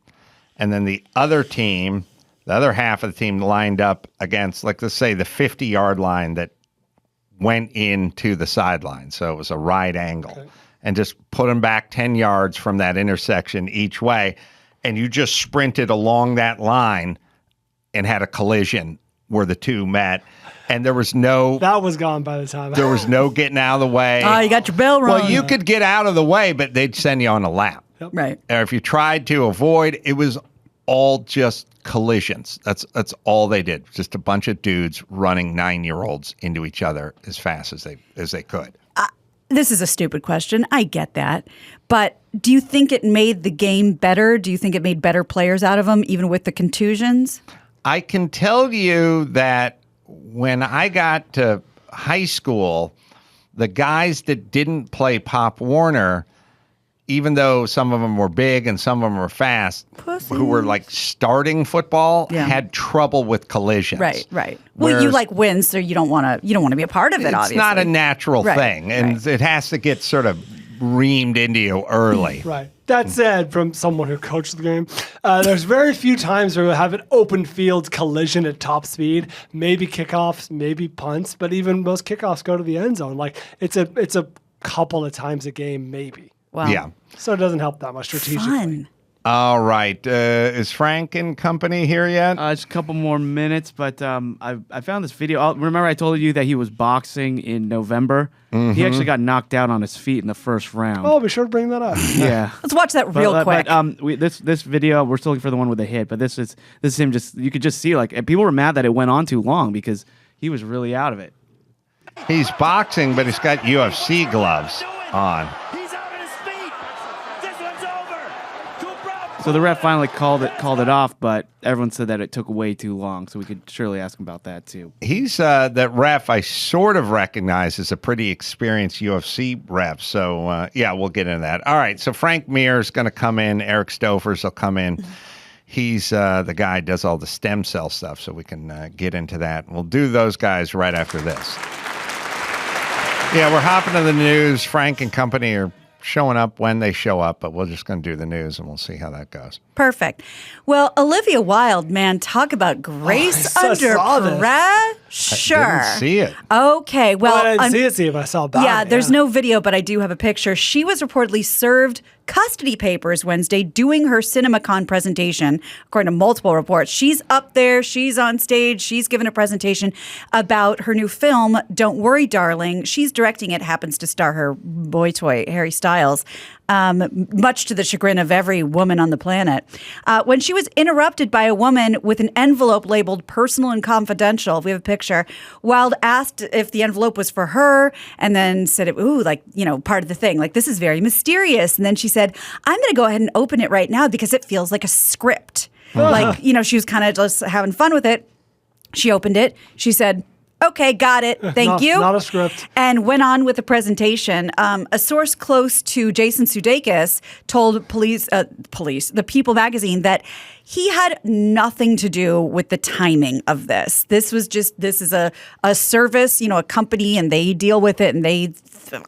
and then the other half of the team lined up against, like, let's say the 50-yard line that went into the sideline. So it was a right angle, and just put them back 10 yards from that intersection each way. And you just sprinted along that line and had a collision where the two met. And there was no gone by the time. there was no getting out of the way. Oh, you got your bell rung. Well, you could get out of the way, but they'd send you on a lap. Right. Or if you tried to avoid, it was all just collisions. That's all they did. Just a bunch of dudes running 9-year-olds into each other as fast as they could. This is a stupid question. I get that. But do you think it made the game better? Do you think it made better players out of them, even with the contusions? I can tell you that when I got to high school, the guys that didn't play Pop Warner, even though some of them were big and some of them were fast, who were like starting football, had trouble with collisions. Right. Well, you like win, so you don't want to be a part of it. Obviously, It's not a natural Right, thing, and it has to get sort of reamed into you early. Right. That said, from someone who coached the game, there's very few times where we have an open field collision at top speed. Maybe kickoffs, maybe punts, but even most kickoffs go to the end zone. Like it's a couple of times a game, maybe. Wow. Yeah. So it doesn't help that much strategically. Fun. All right. Is Frank and company here yet? Just a couple more minutes, but I found this video. Remember I told you that he was boxing in November? Mm-hmm. He actually got knocked down on his feet in the first round. Oh, be sure to bring that up. Yeah. Let's watch that real quick. But this video, we're still looking for the one with the hit, but this is him just, you could just see, like, and people were mad that it went on too long because he was really out of it. He's boxing, but he's got UFC gloves on. So the ref finally called it off, but everyone said that it took way too long. So we could surely ask him about that too. He's that ref I sort of recognize as a pretty experienced UFC ref. So yeah, we'll get into that. All right. So Frank Mir is going to come in. Eric Stoffers will come in. He's the guy who does all the stem cell stuff. So we can get into that. We'll do those guys right after this. Yeah, we're hopping to the news. Frank and company are showing up when they show up, but we're just going to do the news and we'll see how that goes. Perfect. Well, Olivia Wilde, man, talk about grace under pressure. I didn't see it. Okay, well, I didn't see it, but I saw about it. There's no video, but I do have a picture. She was reportedly served custody papers Wednesday doing her CinemaCon presentation, according to multiple reports. She's up there, she's on stage, she's given a presentation about her new film, Don't Worry, Darling. She's directing it, happens to star her boy toy, Harry Styles, much to the chagrin of every woman on the planet. When she was interrupted by a woman with an envelope labeled personal and confidential, we have a picture, Wilde asked if the envelope was for her and then said, part of the thing, like, this is very mysterious. And then she said, I'm going to go ahead and open it right now because it feels like a script. Like, she was kind of just having fun with it. She opened it. She said, okay, got it. Thank you. Not a script. And went on with the presentation. A source close to Jason Sudeikis told the People magazine that he had nothing to do with the timing of this. This is a service, a company, and they deal with it, and they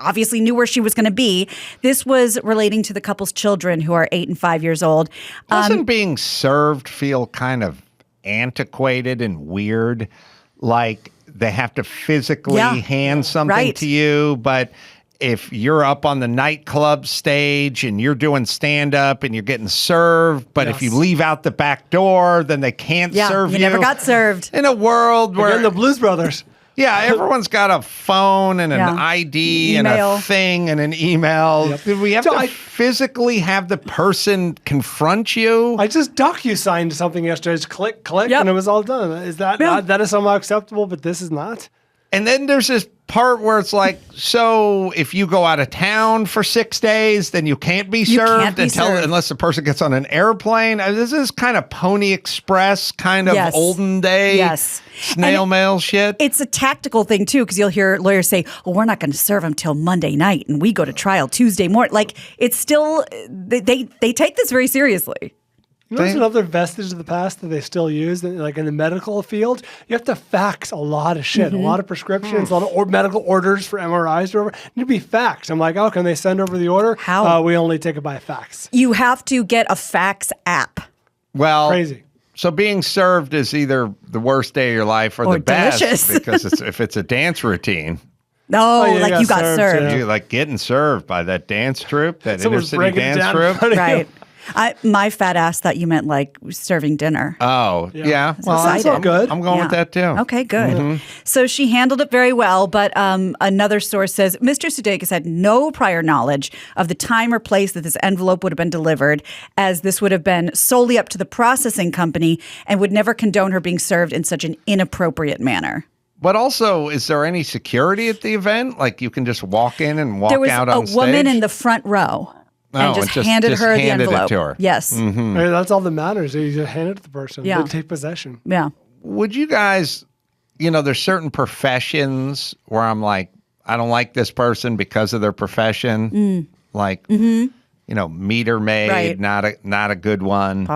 obviously knew where she was going to be. This was relating to the couple's children who are 8 and 5 years old. Doesn't being served feel kind of antiquated and weird? Like they have to physically hand something to you, but if you're up on the nightclub stage and you're doing stand-up and you're getting served, but if you leave out the back door, then they can't serve you. You never got served. In a world where... the Blues Brothers. Yeah, everyone's got a phone and an ID and a thing and an email. Yep. Did we have to physically have the person confront you? I just DocuSigned something yesterday. Just click, and it was all done. Is that that is somehow acceptable, but this is not? And then there's this part where it's like, so if you go out of town for 6 days, then you can't be served unless the person gets on an airplane. This is kind of Pony Express, kind of olden day snail mail shit. It's a tactical thing, too, because you'll hear lawyers say, well, we're not going to serve them till Monday night, and we go to trial Tuesday morning. Like, it's still, they take this very seriously. There's another vestige of the past that they still use, like in the medical field. You have to fax a lot of shit, a lot of prescriptions, a lot of medical orders for MRIs or whatever. Need to be faxed. I'm like, can they send over the order? How? We only take it by fax. You have to get a fax app. Well, crazy. So being served is either the worst day of your life or the delicious. best because if it's a dance routine. No, you got served. You're like getting served by that dance troupe, that inner city dance troupe. Right. My fat ass thought you meant like serving dinner. Oh, yeah. Well, that's all good. I'm going with that too. Okay, good. So she handled it very well, but another source says Mr. Sudeikis had no prior knowledge of the time or place that this envelope would have been delivered, as this would have been solely up to the processing company and would never condone her being served in such an inappropriate manner. But also, is there any security at the event? Like you can just walk in and walk out on stage? There was a woman in the front row. And just handed her the envelope. It to her. Yes. Mm-hmm. Hey, that's all that matters. You just hand it to the person. Yeah. They take possession. Yeah. Would you guys, there's certain professions where I'm like, I don't like this person because of their profession. Like, meter maid, not a good one.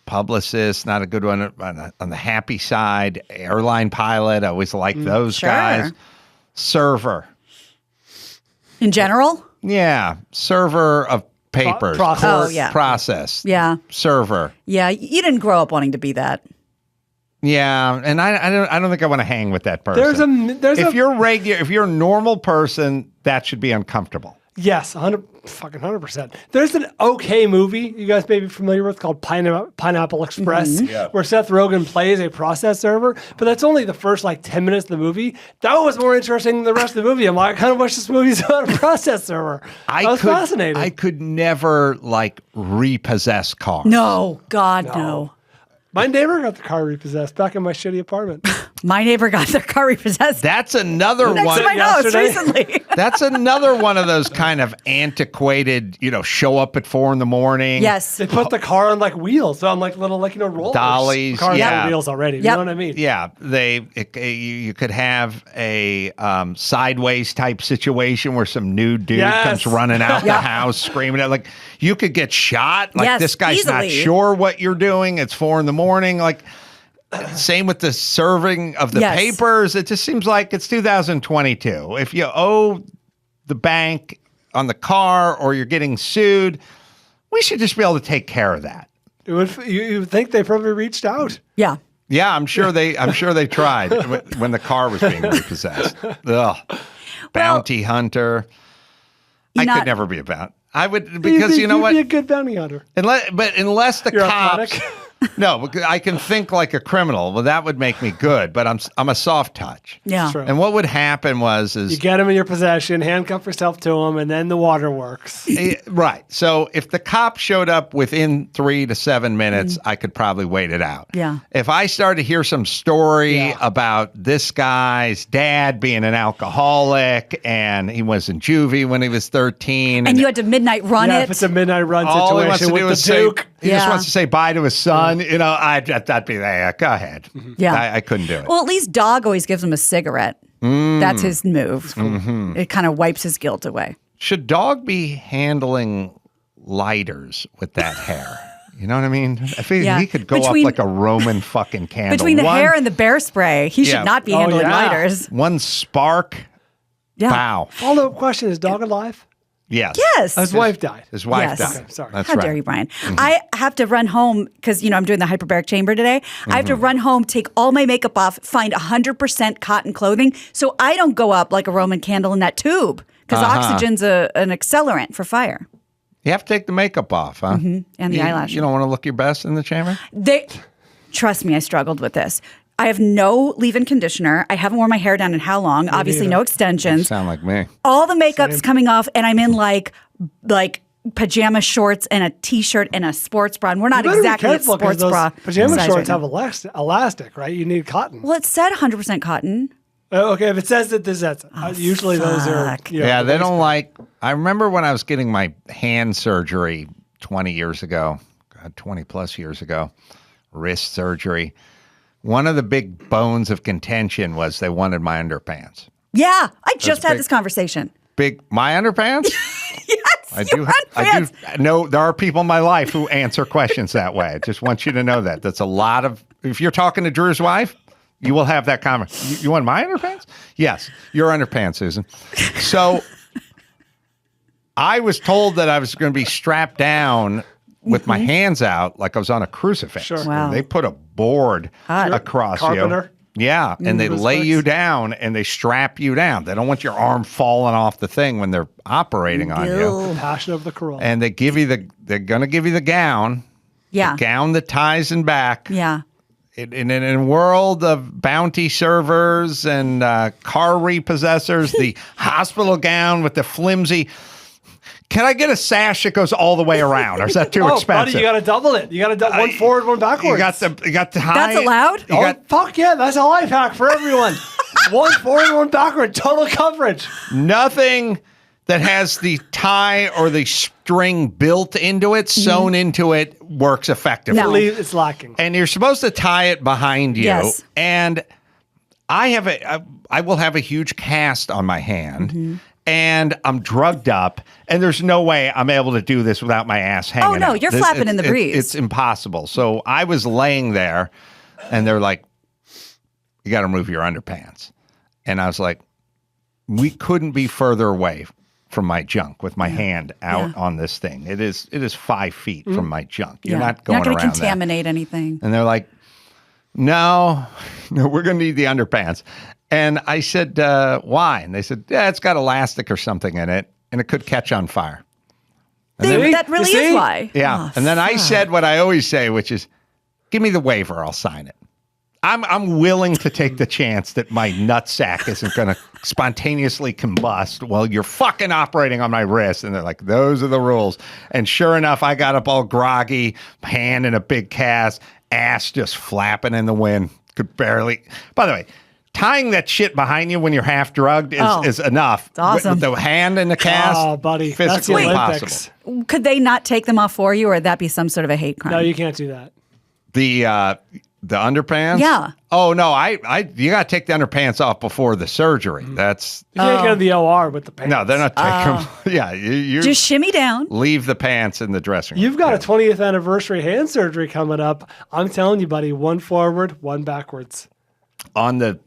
Publicist, not a good one. On the happy side, airline pilot, I always like those guys. Server. In general? Yeah, server of papers. Process. Yeah. Server. Yeah, you didn't grow up wanting to be that. Yeah, and I don't think I want to hang with that person. If you're a normal person, that should be uncomfortable. Yes, 100%. There's an okay movie you guys may be familiar with called Pineapple Express, where Seth Rogen plays a process server, but that's only the first 10 minutes of the movie. That was more interesting than the rest of the movie. I'm like, I kind of wish this movie's about a process server. That was fascinating. I could never repossess cars. No, God, no. My neighbor got the car repossessed back in my shitty apartment. My neighbor got their car repossessed. That's another next one. to my house yesterday? recently. That's another one of those kind of antiquated, show up at 4 a.m. Yes. They put the car on like wheels, on like little rollers. Dollies, Cars yeah. have wheels already. You Yep. know what I mean? Yeah, you could have a sideways type situation where some nude dude Yes. comes running out the house screaming at, like, you could get shot. Like, Yes, this guy's not easily. sure what you're doing. It's 4 a.m. Like, same with the serving of the Yes. papers. It just seems like it's 2022. If you owe the bank on the car or you're getting sued, we should just be able to take care of that. You would think they probably reached out. Yeah. Yeah, I'm sure they tried when the car was being repossessed. Ugh. Bounty hunter. I could never be about. I would, because you know what? You'd be a good bounty hunter. Unless the You're cops. athletic. No, because I can think like a criminal. Well, that would make me good, but I'm a soft touch. Yeah. True. And what would happen is You get them in your possession, handcuff yourself to them, and then the water works. Right. So if the cop showed up within 3 to 7 minutes, I could probably wait it out. Yeah. If I started to hear some story about this guy's dad being an alcoholic and he was in juvie when he was 13. And you had to midnight run Yeah, it. if it's a midnight run all he wants to situation do with is the Duke. he just Yeah. wants to say bye to his son. That'd be there. Go ahead. Yeah. I couldn't do it. Well, at least Dog always gives him a cigarette. That's his move. It kind of wipes his guilt away. Should Dog be handling lighters with that hair? You know what I mean? I feel Yeah. he could go up like a Roman fucking candle. Between the hair and the bear spray, he Yeah. should not be handling lighters. One spark. Yeah. Wow. Follow-up question, is Dog alive? Yes. Yes. His wife died. His wife Yes. died. Okay, sorry. That's How right. dare you, Bryan? I have to run home because, I'm doing the hyperbaric chamber today. I have to run home, take all my makeup off, find 100% cotton clothing so I don't go up like a Roman candle in that tube because oxygen's an accelerant for fire. You have to take the makeup off, huh? And the eyelashes. You don't want to look your best in the chamber? Trust me, I struggled with this. I have no leave-in conditioner. I haven't worn my hair down in how long? Obviously, neither. no You extensions. sound like me. All the makeup's coming off, and I'm in like pajama shorts and a t-shirt and a sports bra. And we're not You better be exactly at careful 'cause sports those bra. Pajama size shorts right have now. elastic, right? You need cotton. Well, it said 100% cotton. Okay, if it says that that's usually those are. fuck. Yeah, they don't waistband. like. I remember when I was getting my hand surgery 20 years ago, 20 plus years ago, wrist surgery. One of the big bones of contention was they wanted my underpants. Yeah, I just had big- this conversation. My underpants? Yes, I do know there are people in my life who answer questions that way. I just want you to know that. That's a lot of, if you're talking to Drew's wife, you will have that conversation. You want my underpants? Yes, your underpants, Susan. So I was told that I was going to be strapped down with my hands out like I was on a crucifix. Sure. Wow. And they put a board across Carpenter? you. Yeah, and they lay crucifix? you down and they strap you down. They don't want your arm falling off the thing when they're operating on you. Passion of the Corolla. And they give you they're going to give you the gown. Yeah. The gown that ties in back. Yeah. In a world of bounty servers and car repossessors, the hospital gown with the flimsy. Can I get a sash that goes all the way around, or is that too buddy, expensive? you got to double it. You got to one forward, one backwards. You got the high. That's allowed? Fuck yeah, that's a life hack for everyone. One forward, one backward, total coverage. Nothing that has the tie or the string built into it, sewn into it, works effectively. No. It's lacking. And you're supposed to tie it behind you. Yes. And I will have a huge cast on my hand. And I'm drugged up, and there's no way I'm able to do this without my ass hanging Oh, no, out. you're flapping in the breeze. It's impossible. So I was laying there, and they're like, you got to remove your underpants. And I was like, we couldn't be further away from my junk with my hand out on this thing. It is 5 feet from my junk. You're not going You're not around going that. to contaminate anything. And they're like, no, we're going to need the underpants. And I said, why? And they said, yeah, it's got elastic or something in it, and it could catch on fire. That really You see? is why. Yeah. Oh, and then I fuck. said what I always say, which is, give me the waiver, I'll sign it. I'm willing to take the chance that my nutsack isn't going to spontaneously combust while you're fucking operating on my wrist. And they're like, those are the rules. And sure enough, I got up all groggy, hand in a big cast, ass just flapping in the wind. could barely. By the way, tying that shit behind you when you're half drugged is enough. It's awesome. With the hand in the cast, Oh, buddy, physically that's the impossible. Olympics. Could they not take them off for you, or would that be some sort of a hate crime? No, you can't do that. The underpants? Yeah. Oh no, you gotta take the underpants off before the surgery. That's You can't go to the OR with the pants. no, they're not taking them. Yeah, you Just shimmy down. leave the pants in the dressing room. You've got a 20th anniversary hand surgery coming up. I'm telling you, buddy, one forward, one backwards. on the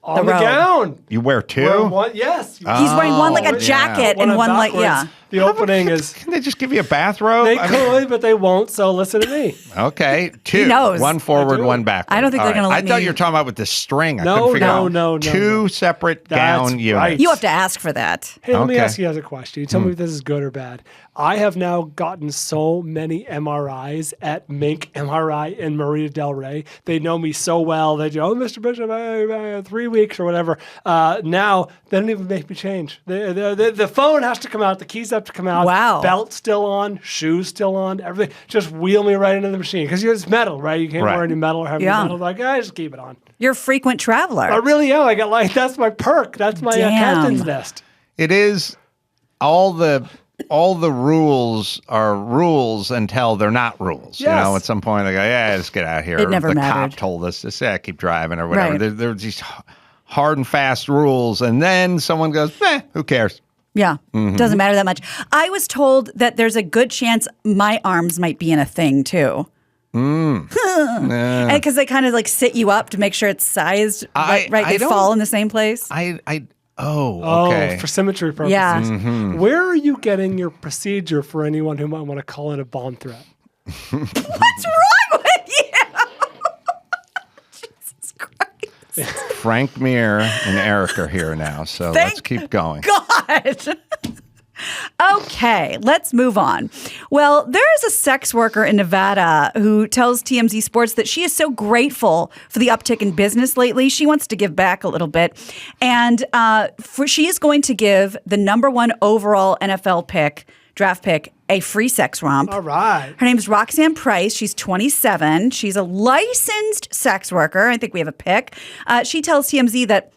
On The the robe. gown. you wear two. Wear one, yes. He's wearing one like a yeah. jacket One and one like, backwards. yeah. The opening is. Can they just give you a bathrobe? They I mean- could, but they won't. So listen to me. Okay, two. knows. One forward, one backward. I don't think All they're gonna right. let I thought me- you were talking about with the string. I No, couldn't figure no, out. no, no, Two no. separate That's gown units. right. You have to ask for that. Hey, let me Okay. ask you guys a question. You tell me if this is good or bad. I have now gotten so many MRIs at Mink MRI in Marina Del Rey. They know me so well. They go, "Oh, Mr. Bishop, 3 weeks or whatever." Now they don't even make me change. The phone has to come out. The keys have to come out. Wow. Belt still on. Shoes still on. Everything. Just wheel me right into the machine because it's metal, right? You can't Right. wear any metal or have any Yeah. metal. Like, I just keep it on. You're a frequent traveler. I really am. I got like that's my perk. That's my Damn. captain's nest. It is all the rules are rules until they're not rules. You Yes. know, at some point they go, yeah, let's get out of here. It never the mattered. cop told us to say, keep driving or whatever. Right. There's these hard and fast rules, and then someone goes, who cares? Yeah, doesn't matter that much. I was told that there's a good chance my arms might be in a thing too. Because they kind of like sit you up to make sure it's sized right. They don't- fall in the same place. Oh, okay. for symmetry purposes. Yeah. Mm-hmm. Where are you getting your procedure for anyone who might want to call it a bomb threat? What's wrong with you? Jesus Christ. Frank Mir and Eric are here now, so let's keep going. God. Okay, let's move on. Well, there is a sex worker in Nevada who tells TMZ Sports that she is so grateful for the uptick in business lately. She wants to give back a little bit. And she is going to give the #1 overall NFL draft pick, a free sex romp. All right. Her name is Roxanne Price. She's 27. She's a licensed sex worker. I think we have a pic. She tells TMZ that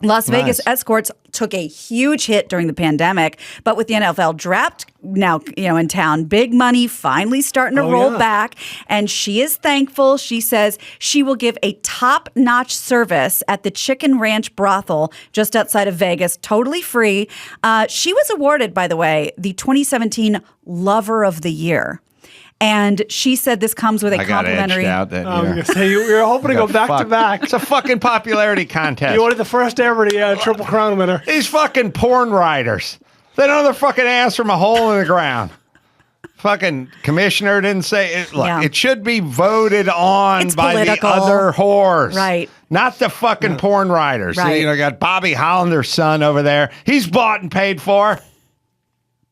Las Vegas escorts took a huge hit during the pandemic, but with the NFL draft now, in town, big money finally starting to roll back, and she is thankful. She says she will give a top-notch service at the Chicken Ranch brothel just outside of Vegas, totally free. She was awarded, by the way, the 2017 Lover of the Year. And she said this comes with a I got complimentary. edged out that I was year. going to say, you're hoping to go back to back. It's a fucking popularity contest. You wanted the first ever Triple Crown winner. These fucking porn writers. They know their fucking ass from a hole in the ground. Fucking commissioner didn't say it. Look, Yeah. it should be voted on It's by political. the other whores. Right. Not the fucking porn writers. Right. Got Bobby Hollander's son over there. He's bought and paid for.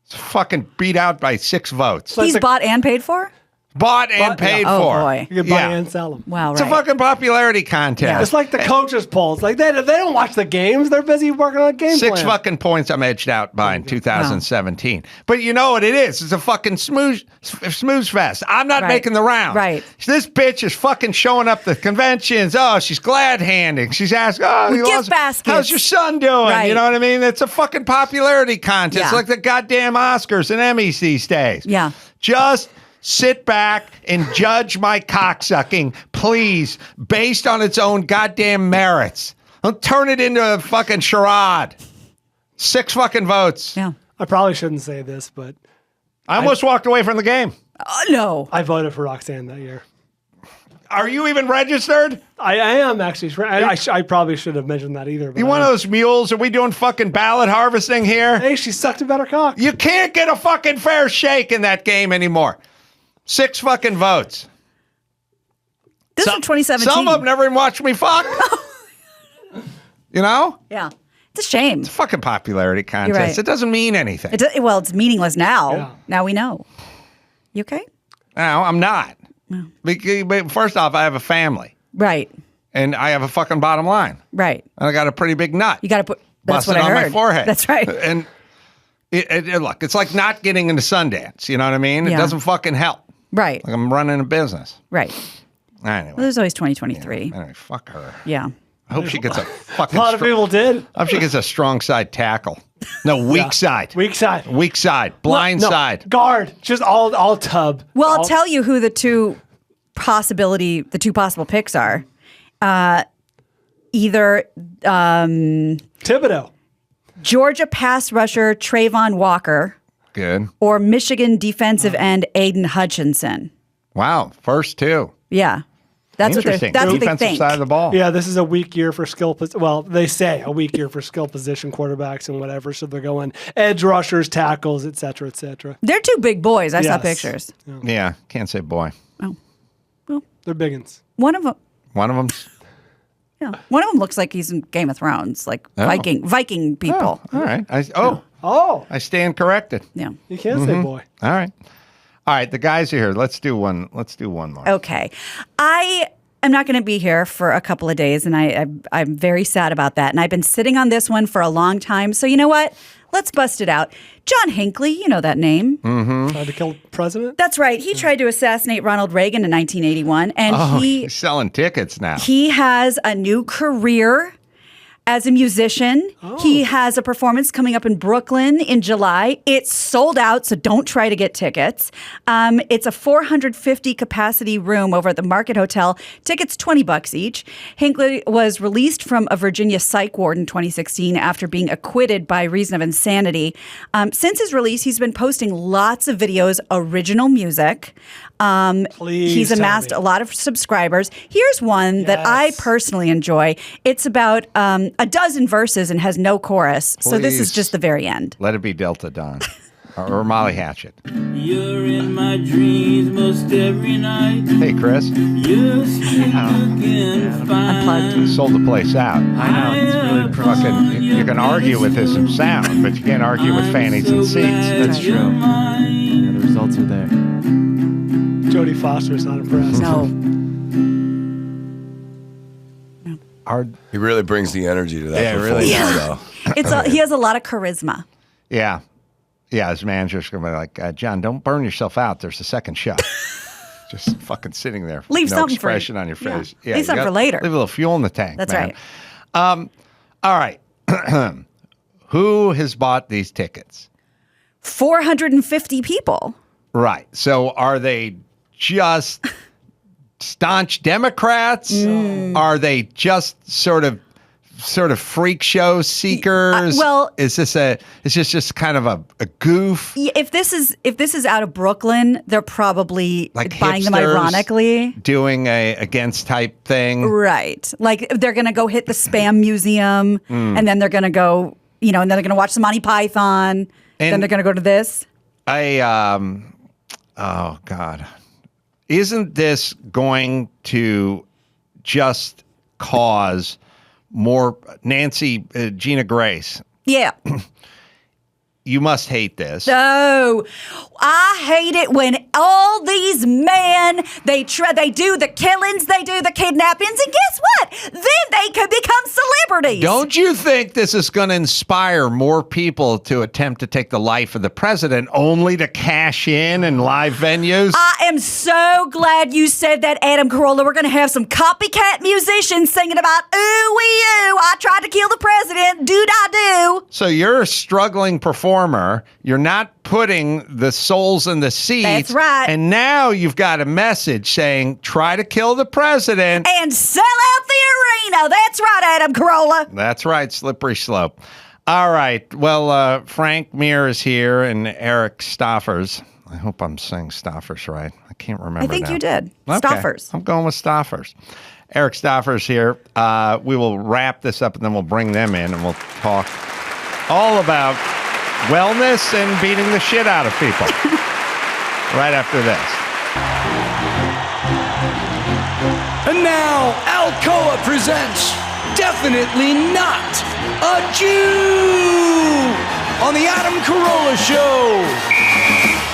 It's fucking beat out by 6 votes. He's bought and paid for? Bought and paid Oh, for. boy. You can buy and sell them. Wow, It's right. a fucking popularity contest. It's like the coaches' polls. Like they don't watch the games. They're busy working on a game 6 plan. fucking points I'm edged out by in 2017. But you know what it is? It's a fucking smooze fest. I'm not Right. making the rounds. Right. This bitch is fucking showing up the conventions. Oh, she's glad handing. She's asking, With gift baskets. how's your son doing? Right. You know what I mean? It's a fucking popularity contest. Yeah. Like the goddamn Oscars and Emmys these days. Yeah. Just sit back and judge my cocksucking, please, based on its own goddamn merits. Don't turn it into a fucking charade. 6 fucking votes. Yeah. I probably shouldn't say this, but I almost walked away from the game. Oh, no. I voted for Roxanne that year. Are you even registered? I am actually. I probably should have mentioned that either. But You one of those mules? Are we doing fucking ballot harvesting here? Hey, she sucked a better cock. You can't get a fucking fair shake in that game anymore. 6 fucking votes. This is from 2017. Some of them never even watched me fuck. You know? Yeah. It's a shame. It's a fucking popularity contest. right. It doesn't mean anything. It's meaningless now. Yeah. Now we know. You okay? No, I'm not. Because, first off, I have a family. Right. And I have a fucking bottom line. Right. And I got a pretty big nut. You got to put. That's busted what I on heard. my forehead. That's right. And look, it's like not getting into Sundance. You know what I mean? It Yeah. doesn't fucking help. Right. Like I'm running a business. Right. Anyway. Well, there's always 2023. Anyway, fuck her. Yeah. I hope she gets a fucking. A lot of people did. I hope she gets a strong side tackle. No, weak side. Weak side. Weak side. Blind No, side. Guard. Just all tub. Well, I'll tell you who the two possible picks are. Either Thibodeau, Georgia pass rusher Trayvon Walker, Good. or Michigan defensive end Aiden Hutchinson. Wow. First two. Yeah. That's what Interesting. that's what they Defensive think. side of the ball. Yeah, this is a weak year for well, they say a weak year for skill position quarterbacks and whatever. So they're going edge rushers, tackles, et cetera, et cetera. They're two big boys. I saw Yes. pictures. Yeah. Can't say boy. They're biggins. One of them. One of them's. Yeah. One of them looks like he's in Game of Thrones, like Viking people. All right. Oh, I stand corrected. Yeah. you can't say boy. All right. All right. The guys are here. Let's do one more. Okay. I am not going to be here for a couple of days, and I'm very sad about that. And I've been sitting on this one for a long time. So you know what? Let's bust it out. John Hinkley, you know that name. Tried to kill the president? That's right. He tried to assassinate Ronald Reagan in 1981, and He's selling tickets now. he has a new career as a musician. He has a performance coming up in Brooklyn in July. It's sold out, so don't try to get tickets. It's a 450 capacity room over at the Market Hotel. Tickets $20 each. Hinkley was released from a Virginia psych ward in 2016 after being acquitted by reason of insanity. Since his release, he's been posting lots of videos, original music. Please He's tell amassed me. a lot of subscribers. Here's one that I personally enjoy. It's about a dozen verses and has no chorus. So this is Please. just the very end. Let it be Delta Dawn or Molly Hatchet. You're in my dreams most every night. Hey, Chris. You're still looking fine. Sold the place out. I know. It's really Fucking, you can argue with his sound, but you can't argue with fannies and seats. That's true. Yeah, the results are there. Jodie Foster's not impressed. No. He really brings the energy to that. Yeah, really performance, does. though. He has a lot of charisma. Yeah. Yeah, his manager's going to be like, John, don't burn yourself out. There's a second show. Just fucking sitting there. Leave no something for expression on your face. Leave you something got- for later. Leave a little fuel in the tank. That's man. right. All right. Who has bought these tickets? 450 people. Right. So are they just staunch Democrats? Are they just sort of freak show seekers? well- is this just kind of a goof? Yeah, if this is out of Brooklyn, they're probably Like buying them hipsters ironically. Doing a against type thing. Right. Like they're going to go hit the Spam Museum and then they're going to go, and then they're going to watch some Monty Python. Then And- they're going to go to this. Oh God. Isn't this going to just cause more Gina Grace? Yeah. You must hate this. No, I hate it when all these men, they do the killings, they do the kidnappings, and guess what? Then they could become celebrities. Don't you think this is going to inspire more people to attempt to take the life of the president only to cash in live venues? I am so glad you said that, Adam Carolla. We're going to have some copycat musicians singing about, ooh, wee, ooh, I tried to kill the president, do-da-do. So you're a struggling performer. You're not putting the souls in the seats. That's right. And now you've got a message saying, try to kill the president. And sell out the arena. That's right, Adam Carolla. That's right, slippery slope. All right. Well, Frank Mir is here and Eric Stoffers. I hope I'm saying Stoffers right. I can't remember. I think now. you did. Okay. Stoffers. I'm going with Stoffers. Eric Stoffers here. We will wrap this up and then we'll bring them in and we'll talk all about wellness and beating the shit out of people. Right after this. And now, Alcoa presents Definitely Not a Jew on the Adam Carolla Show.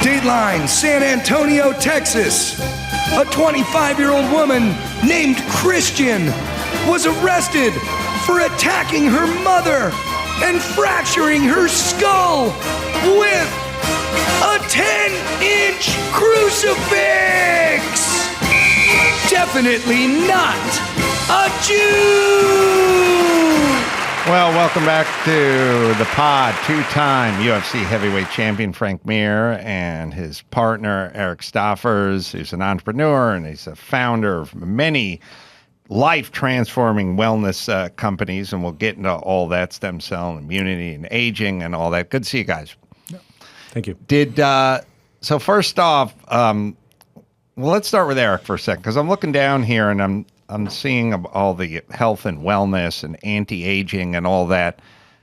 Dateline, San Antonio, Texas. A 25-year-old woman named Christian was arrested for attacking her mother and fracturing her skull with a 10-inch crucifix. definitely not a Jew. Well, welcome back to the pod. Two-time UFC heavyweight champion Frank Mir and his partner Eric Stoffers, who's an entrepreneur and he's a founder of many life-transforming wellness companies, and we'll get into all that, stem cell immunity and aging and all that. Good to see you guys. Thank you. So first off, well, let's start with Eric for a second, because I'm looking down here and I'm seeing all the health and wellness and anti-aging and all that.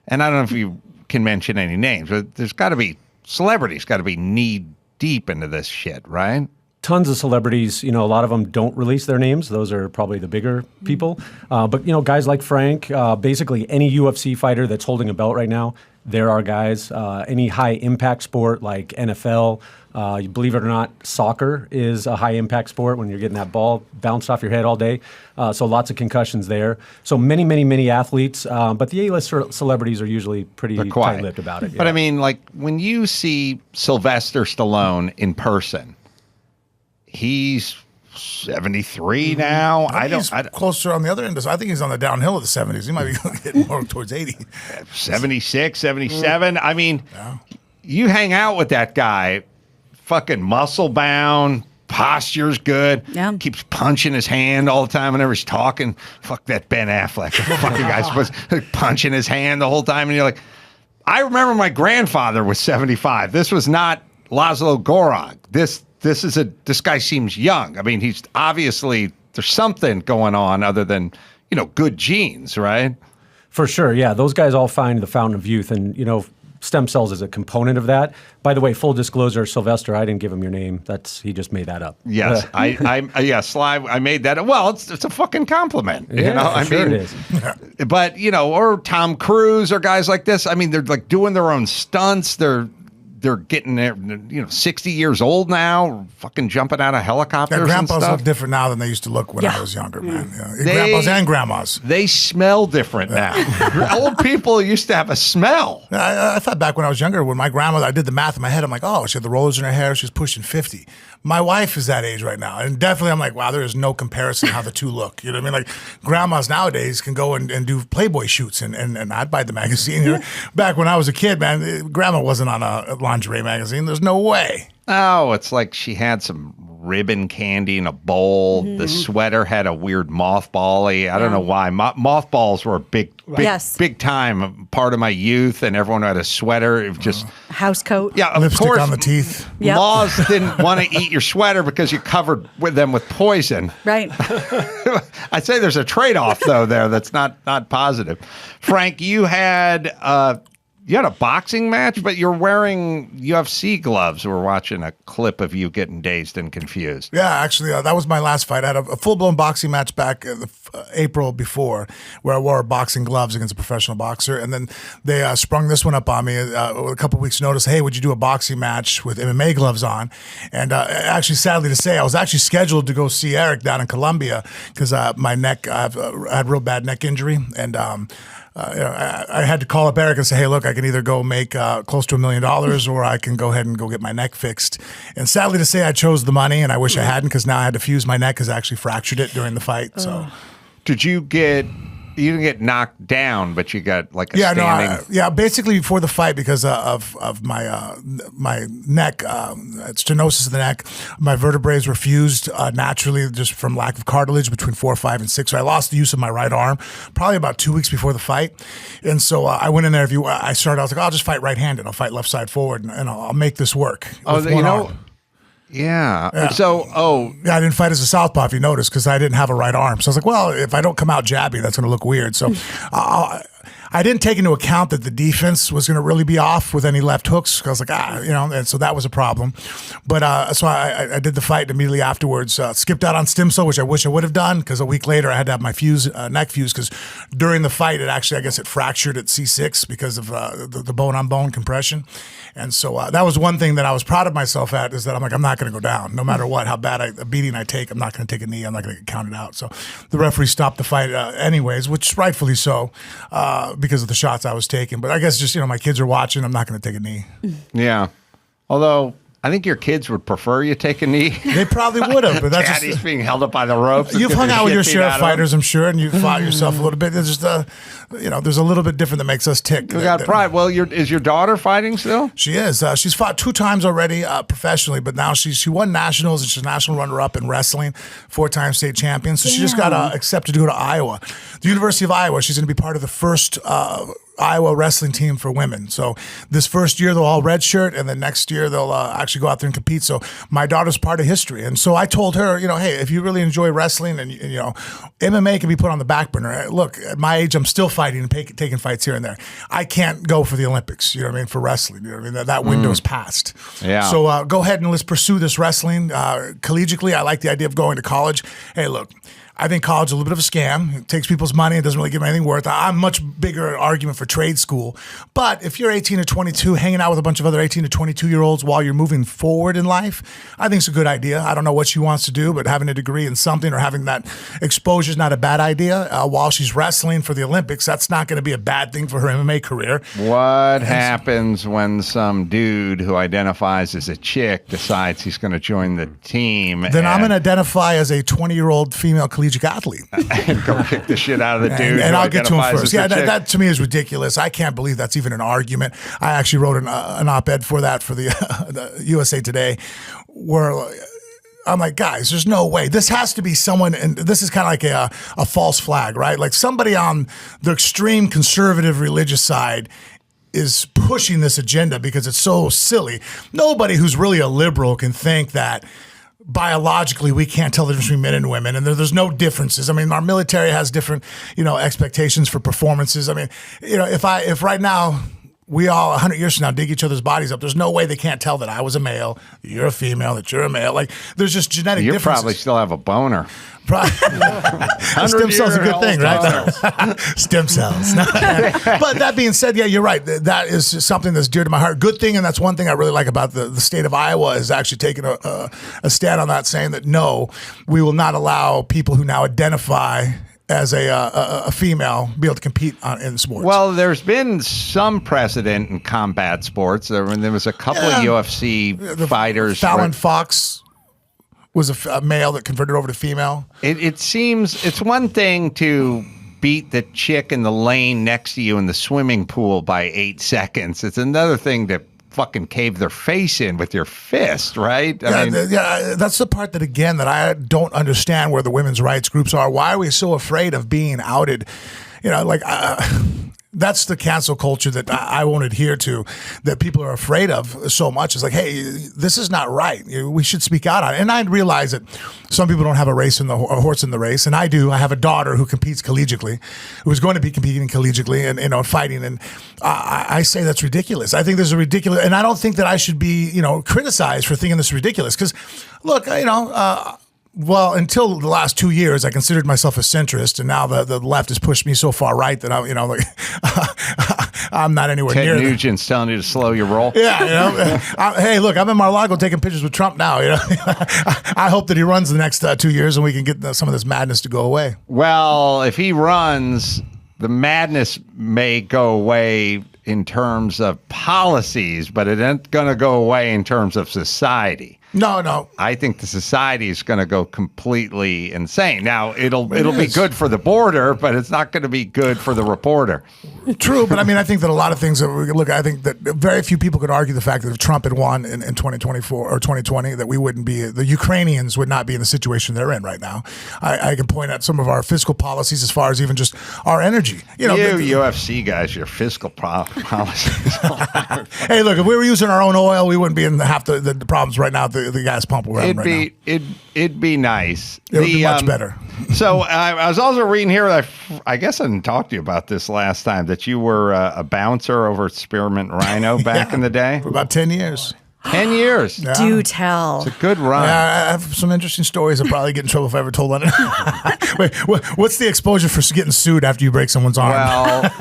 And I don't know if you can mention any names, but there's got to be celebrities, got to be knee deep into this shit, right? Tons of celebrities, a lot of them don't release their names. Those are probably the bigger people. But, guys like Frank, basically any UFC fighter that's holding a belt right now, there are guys. Any high impact sport like NFL, you believe it or not, soccer is a high impact sport when you're getting that ball bounced off your head all day. So lots of concussions there. So many, many, many athletes. But the A-list celebrities are usually pretty tight-lipped about it. But I mean, like when you see Sylvester Stallone in person, he's 73 now. He's closer on the other end. I think he's on the downhill of the 70s. He might be getting more towards 80. 76, 77. I mean, you hang out with that guy, fucking muscle bound, posture's good, keeps punching his hand all the time whenever he's talking. Fuck that Ben Affleck. The fucking guy's supposed to punching his hand the whole time. And you're like, I remember my grandfather was 75. This was not Laszlo Gorog. This guy seems young. I mean, he's obviously, there's something going on other than, good genes, right? For sure, yeah. Those guys all find the fountain of youth, and, stem cells is a component of that. By the way, full disclosure, Sylvester, I didn't give him your name. He just made that up. Yes, Sly, I made that up. Well, it's a fucking compliment. Yeah, it is. But, or Tom Cruise or guys like this, I mean, they're like doing their own stunts. They're getting there, 60 years old now, fucking jumping out of helicopters and stuff. Grandpas look different now than they used to look when I was younger, man. Yeah. Grandpas and grandmas. They smell different now. Old people used to have a smell. I thought back when I was younger, when my grandmother, I did the math in my head, I'm like, oh, she had the rollers in her hair, she's pushing 50. My wife is that age right now. And definitely I'm like, wow, there is no comparison how the two look. You know what I mean? Like grandmas nowadays can go and do Playboy shoots and I'd buy the magazine. Back when I was a kid, man, grandma wasn't on a lingerie magazine. There's no way. Oh, it's like she had some ribbon candy in a bowl. The sweater had a weird mothball-y. I don't know why. Mothballs were a big time part of my youth, and everyone had a sweater. It was just house coat. Yeah, of lipstick course, on the teeth. Yep. Laws didn't want to eat your sweater because you covered them with poison. Right. I'd say there's a trade-off though there that's not positive. Frank, you had a boxing match, but you're wearing UFC gloves. We're watching a clip of you getting dazed and confused. Yeah, actually, that was my last fight. I had a full-blown boxing match back in April before where I wore boxing gloves against a professional boxer. And then they sprung this one up on me with a couple weeks' notice. Hey, would you do a boxing match with MMA gloves on? And actually, sadly to say, I was actually scheduled to go see Eric down in Colombia because my neck, I had real bad neck injury. And I had to call up Eric and say, hey, look, I can either go make close to $1 million or I can go ahead and go get my neck fixed. And sadly to say, I chose the money, and I wish I hadn't because now I had to fuse my neck because I actually fractured it during the fight. So, did you get... You didn't get knocked down, but you got like a standing... basically before the fight because of my my neck, stenosis of the neck, my vertebrae were fused naturally just from lack of cartilage between 4, 5, and 6. So I lost the use of my right arm probably about 2 weeks before the fight. And so I went in there. I was like, I'll just fight right-handed. I'll fight left side forward, and I'll make this work. With one arm. Yeah. So, I didn't fight as a southpaw, if you noticed, because I didn't have a right arm. So I was like, well, if I don't come out jabby, that's going to look weird. So I didn't take into account that the defense was going to really be off with any left hooks. I was like, and so that was a problem. But so I did the fight immediately afterwards. Skipped out on stem cell, which I wish I would have done, because a week later I had to have my neck fused, because during the fight it fractured at C6 because of the bone-on-bone compression. And so that was one thing that I was proud of myself at, is that I'm like, I'm not going to go down. No matter what, how bad a beating I take, I'm not going to take a knee. I'm not going to get counted out. So the referee stopped the fight anyways, which rightfully so, because of the shots I was taking. But I guess just, my kids are watching. I'm not going to take a knee. Yeah. Although I think your kids would prefer you take a knee. They probably would have, but that's Daddy's just, being held up by the ropes. you've hung out with your share of fighters, I'm sure, and you fought yourself a little bit. There's just there's a little bit different that makes us tick. We got pride. Well, is your daughter fighting still? She is. She's fought 2 times already professionally, but now she won nationals and she's a national runner-up in wrestling, 4-time state champion. So she just got accepted to go to Iowa, the University of Iowa. She's going to be part of the first Iowa wrestling team for women. So this first year they'll all redshirt, and then next year they'll actually go out there and compete. So my daughter's part of history, and so I told her, hey, if you really enjoy wrestling, and MMA can be put on the back burner. Look, at my age, I'm still fighting and taking fights here and there. I can't go for the Olympics. You know what I mean? For wrestling, you know what I mean? That window's passed. Yeah. So go ahead and let's pursue this wrestling collegiately. I like the idea of going to college. Hey, look. I think college is a little bit of a scam. It takes people's money. It doesn't really give them anything worth. I'm much bigger argument for trade school. But if you're 18 to 22, hanging out with a bunch of other 18 to 22-year-olds while you're moving forward in life, I think it's a good idea. I don't know what she wants to do, but having a degree in something or having that exposure is not a bad idea. While she's wrestling for the Olympics, that's not going to be a bad thing for her MMA career. What happens when some dude who identifies as a chick decides he's going to join the team? Then I'm going to identify as a 20-year-old female collegiate athlete and go kick the shit out of the dude. And I'll get to him first. Yeah, that to me is ridiculous. I can't believe that's even an argument. I actually wrote an op-ed for that for the USA Today, where I'm like, guys, there's no way. This has to be someone, and this is kind of like a false flag, right? Like somebody on the extreme conservative religious side is pushing this agenda because it's so silly. Nobody who's really a liberal can think that biologically we can't tell the difference between men and women, and there's no differences. I mean, our military has different, expectations for performances. I mean, if right now we all 100 years from now dig each other's bodies up, there's no way they can't tell that I was a male, you're a female, that you're a male. Like there's just genetic differences. You probably still have a boner. Stem cells are a good thing, right? Stem cells. But that being said, yeah, you're right. That is something that's dear to my heart. Good thing, and that's one thing I really like about the state of Iowa is actually taking a stand on that, saying that no, we will not allow people who now identify as a female be able to compete in sports. Well, there's been some precedent in combat sports. There was a couple of UFC fighters. Fallon Fox was a male that converted over to female. It seems it's one thing to beat the chick in the lane next to you in the swimming pool by 8 seconds. It's another thing to fucking cave their face in with your fist, right? I mean, that's the part that, again, that I don't understand where the women's rights groups are. Why are we so afraid of being outed? That's the cancel culture that I won't adhere to, that people are afraid of so much. It's like, hey, this is not right. We should speak out on it. And I realize that some people don't have a horse in the race, and I do. I have a daughter who competes collegiately, who is going to be competing collegiately and fighting. And I say that's ridiculous. I think there's a ridiculous, and I don't think that I should be criticized for thinking this is ridiculous. Because look, well, until the last 2 years, I considered myself a centrist, and now the left has pushed me so far right that I'm not anywhere near. Ted Nugent's telling you to slow your roll. Yeah, hey, look, I'm in Mar-a-Lago taking pictures with Trump now. I hope that he runs the next 2 years, and we can get some of this madness to go away. Well, if he runs, the madness may go away in terms of policies, but it ain't going to go away in terms of society. No. I think the society is going to go completely insane. Now, it'll be good for the border, but it's not going to be good for the reporter. True, but I think that a lot of things I think that very few people could argue the fact that if Trump had won in 2024 or 2020, that we wouldn't be, the Ukrainians would not be in the situation they're in right now. I can point out some of our fiscal policies as far as even just our energy. UFC guys, your fiscal policies. Hey, look, if we were using our own oil, we wouldn't be in half the problems right now. The gas pump we're having right now. It'd be nice. It would be much better. So I was also reading here. I guess I didn't talk to you about this last time, that you were a bouncer over at Spearmint Rhino back in the day. For about 10 years. 10 years. Yeah. Do tell. It's a good run. Yeah, I have some interesting stories. I'll probably get in trouble if I ever told on it. Wait, what's the exposure for getting sued after you break someone's arm? Well,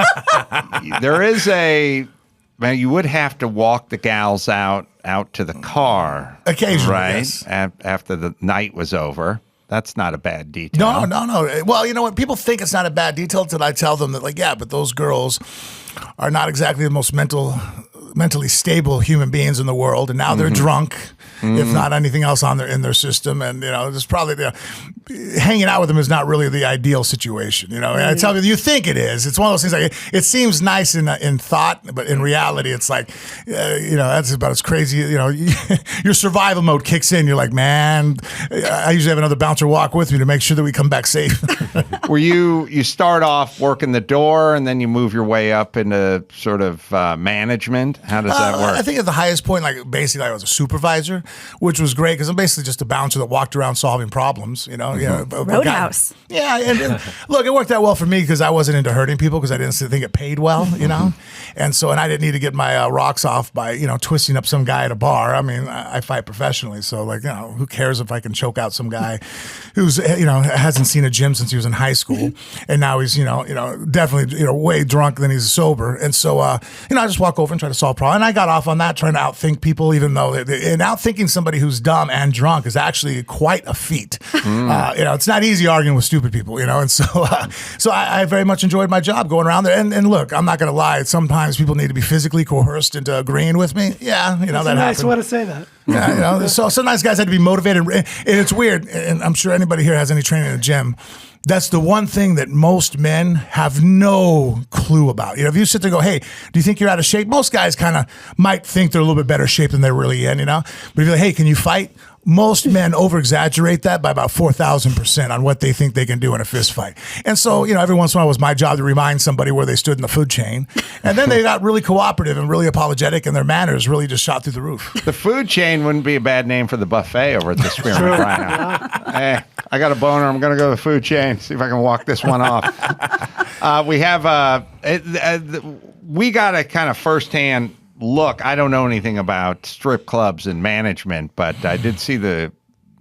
there is man, you would have to walk the gals out to the car. Occasionally, right? yes. After the night was over. That's not a bad detail. No. Well, you know what? People think it's not a bad detail until I tell them that, but those girls are not exactly the most mentally stable human beings in the world, and now they're drunk, if not anything else in their system. And there's probably hanging out with them is not really the ideal situation. And I tell you think it is. It's one of those things like it seems nice in thought, but in reality, it's like that's about as crazy. Your survival mode kicks in. You're like, man, I usually have another bouncer walk with me to make sure that we come back safe. Were you start off working the door and then you move your way up into sort of management? How does that work? I think at the highest point, basically I was a supervisor, which was great because I'm basically just a bouncer that walked around solving problems. Roadhouse. Yeah, and look, it worked out well for me because I wasn't into hurting people because I didn't think it paid well, and I didn't need to get my rocks off by twisting up some guy at a bar. I mean, I fight professionally, so who cares if I can choke out some guy who's hasn't seen a gym since he was in high school, and now he's definitely way drunk than he's sober, and so I just walk over and try to solve problems, and I got off on that trying to outthink people, even though and outthinking somebody who's dumb and drunk is actually quite a feat. It's not easy arguing with stupid people, and so I very much enjoyed my job going around there, and look, I'm not going to lie, sometimes people need to be physically coerced into agreeing with me. Yeah, That's that a nice happened. way to say that. Yeah, so sometimes guys had to be motivated, and it's weird, and I'm sure anybody here has any training in a gym. That's the one thing that most men have no clue about. If you sit there and go, hey, do you think you're out of shape? Most guys kind of might think they're a little bit better shape than they're really in, But if you're like, hey, can you fight? Most men over-exaggerate that by about 4,000% on what they think they can do in a fist fight. And so, every once in a while it was my job to remind somebody where they stood in the food chain. And then they got really cooperative and really apologetic, and their manners really just shot through the roof. The food chain wouldn't be a bad name for the buffet over at the Spearmint Rhino. Hey, I got a boner. I'm going to go to the food chain, see if I can walk this one off. We got a kind of firsthand look. I don't know anything about strip clubs and management, but I did see the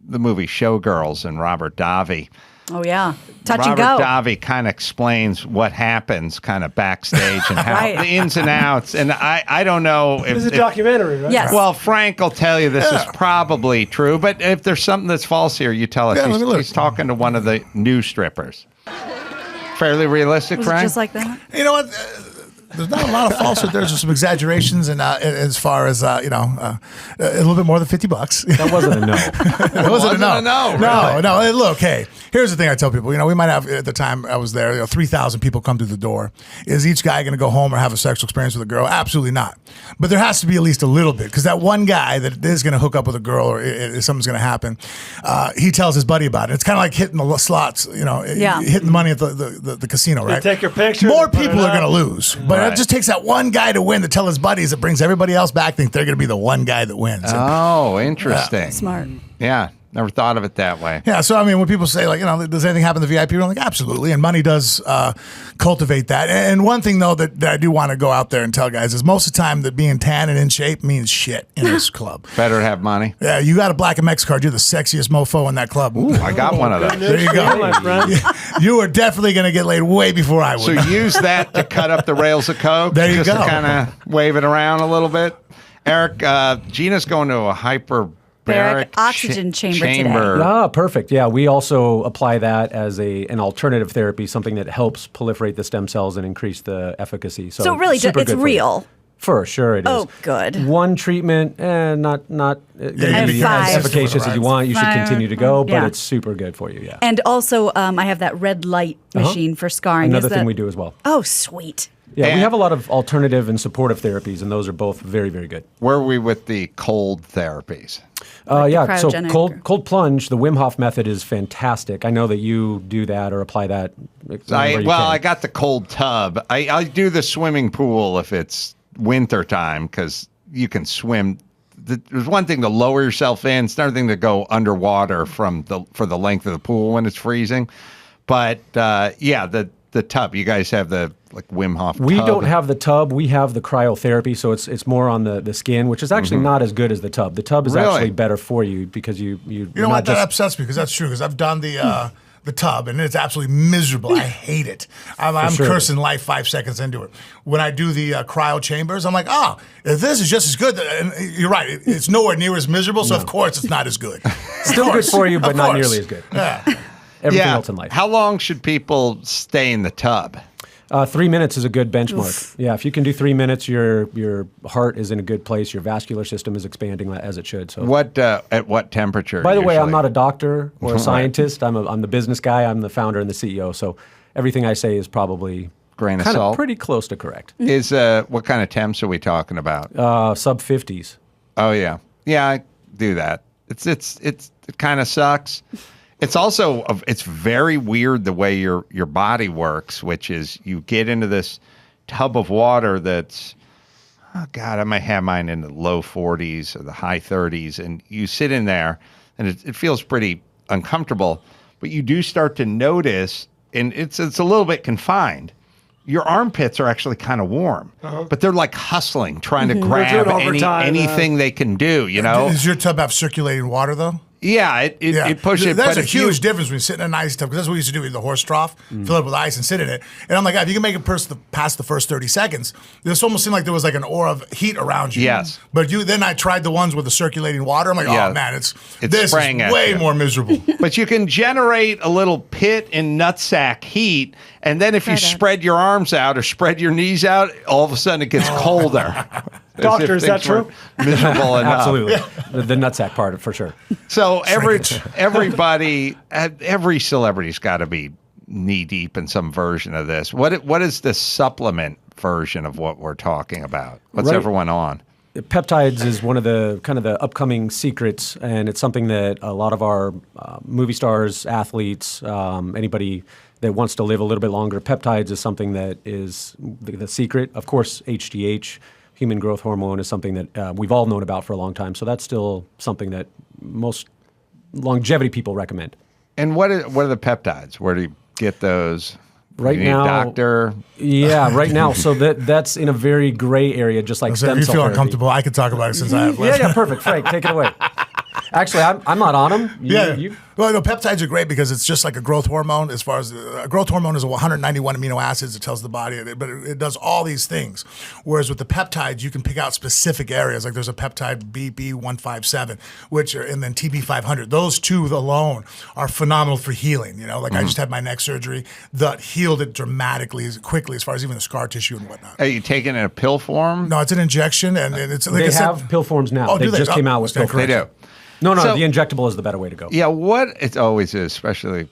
movie Showgirls and Robert Davi. Oh, yeah. Touch Robert and go. Davi kind of explains what happens kind of backstage and how Right. the ins and outs. And I don't know if It's a documentary, right? Yes. Well, Frank will tell you this is probably true, but if there's something that's false here, you tell us. Yeah, let me look. He's talking to one of the new strippers. Fairly realistic, Was it Frank? just like that? You know what? There's not a lot of falsehood. There's just some exaggerations, and as far as a little bit more than $50. That wasn't a no. It wasn't a no. No. No. Hey, look, hey, here's the thing I tell people. We might have, at the time I was there, 3,000 people come through the door. Is each guy going to go home or have a sexual experience with a girl? Absolutely not. But there has to be at least a little bit, because that one guy that is going to hook up with a girl or if something's going to happen, he tells his buddy about it. It's kind of like hitting the slots, hitting the money at the casino, right? You take your picture. More they put people it are going to up. lose. But it just takes that one guy to win to tell his buddies. It brings everybody else back, think they're going to be the one guy that wins. Oh, interesting. Smart. Yeah, never thought of it that way. Yeah, so I mean, when people say does anything happen to the VIP? We're like, absolutely, and money does cultivate that. And one thing though that I do want to go out there and tell guys is most of the time that being tan and in shape means shit in this club. Better have money. Yeah, you got a Black MX card, you're the sexiest mofo in that club. Ooh, I got one of those. There you go. My friend. You are definitely going to get laid way before I would. So use that to cut up the rails of coke. There you just go. to kind of wave it around a little bit. Eric, Gina's going to a hyperbaric oxygen chamber today. Ah, perfect. Yeah, we also apply that as an alternative therapy, something that helps proliferate the stem cells and increase the efficacy. So really, super it's good for you. real. For sure it is. Oh, good. One treatment, not going to be as 5. efficacious as you want. You should 5. continue to go, but Yeah. it's super good for you, yeah. And also, I have that red light machine for scarring. Another Is thing that- we do as well. Oh, sweet. Yeah, we have a lot of alternative and supportive therapies, and those are both very, very good. Where are we with the cold therapies? Yeah, so cryogenic cold plunge, the Wim Hof method is fantastic. I know that you do that or apply that. I got the cold tub. I do the swimming pool if it's winter time because you can swim. There's one thing to lower yourself in. It's another thing to go underwater for the length of the pool when it's freezing. But the tub. You guys have the Wim Hof tub. We don't have the tub. We have the cryotherapy, so it's more on the skin, which is actually not as good as the tub. The tub is actually better for you because you know what, that upsets me because that's true, because I've done the tub and it's absolutely miserable. I hate it. I'm cursing life 5 seconds into it. When I do the cryo chambers, I'm like, if this is just as good, and you're right, it's nowhere near as miserable, so of course it's not as good. Still good for you, but not nearly as good. Yeah. Everything else in life. How long should people stay in the tub? 3 minutes is a good benchmark. Yeah, if you can do 3 minutes, your heart is in a good place. Your vascular system is expanding as it should. So, at what temperature? By the way, I'm usually? not a doctor or a scientist. I'm the business guy. I'm the founder and the CEO. So everything I say is probably grain of kind salt. of pretty close to correct. Is what kind of temps are we talking about? Sub 50s. Oh yeah, I do that. It kind of sucks. It's also it's very weird the way your body works, which is you get into this tub of water that's, oh God, I might have mine in the low 40s or the high 30s, and you sit in there, and it feels pretty uncomfortable, but you do start to notice, and it's a little bit confined. Your armpits are actually kind of warm, but they're like hustling, trying to grab anything they can do. You know, does your tub have circulating water though? Yeah, it pushes. That's a huge difference when you sit in an ice tub, because that's what we used to do with the horse trough, fill it with ice and sit in it. And I'm like, if you can make it past the first 30 seconds, this almost seemed like there was like an aura of heat around you. Yes. But then I tried the ones with the circulating water. I'm like, oh man, this is way more miserable. But you can generate a little pit and nutsack heat, and then if you spread your arms out or spread your knees out, all of a sudden it gets colder. Doctor, is that true? Miserable enough. Absolutely. The nutsack part, for sure. So every celebrity's got to be knee deep in some version of this. What is the supplement version of what we're talking about? What's everyone on? Peptides is one of the kind of the upcoming secrets, and it's something that a lot of our movie stars, athletes, anybody that wants to live a little bit longer, peptides is something that is the secret. Of course, HGH, human growth hormone, is something that we've all known about for a long time. So that's still something that most longevity people recommend. And what are the peptides? Where do you get those? Right you need now, a doctor. Yeah, right now. So that's in a very gray area, just like stem cell If you feel therapy. uncomfortable, I can talk about it since I have. Yeah, perfect. Frank, take it away. Actually, I'm not on them. Well, no, peptides are great because it's just like a growth hormone. As far as a growth hormone is 191 amino acids, it tells the body, but it does all these things. Whereas with the peptides, you can pick out specific areas. Like there's a peptide BB157, and then TB500. Those two alone are phenomenal for healing. You know, like I just had my neck surgery that healed it dramatically, quickly, as far as even the scar tissue and whatnot. Are you taking it in a pill form? No, it's an injection, and it's like they have pill forms now. Oh, they just came out with pill forms. They do. No, the injectable is the better way to go. Yeah, it always is, especially.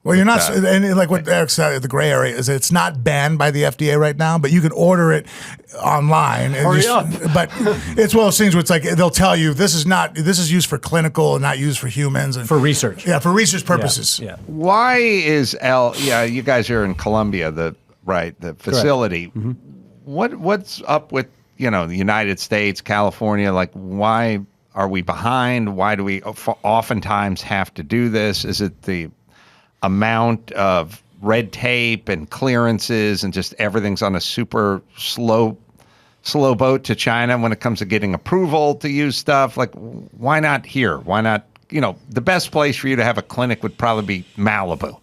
Well, you're not, and like what Eric said, the gray area is it's not banned by the FDA right now, but you can order it online. And Hurry up. But it's one of those things where it's like they'll tell you this is used for clinical and not used for humans and for research. Yeah, for research purposes. Yeah. Why is you guys are in Columbia, the facility. Mm-hmm. What's up with the United States, California? Like, why are we behind? Why do we oftentimes have to do this? Is it the amount of red tape and clearances and just everything's on a super slow boat to China when it comes to getting approval to use stuff? Like, why not here? Why not, the best place for you to have a clinic would probably be Malibu.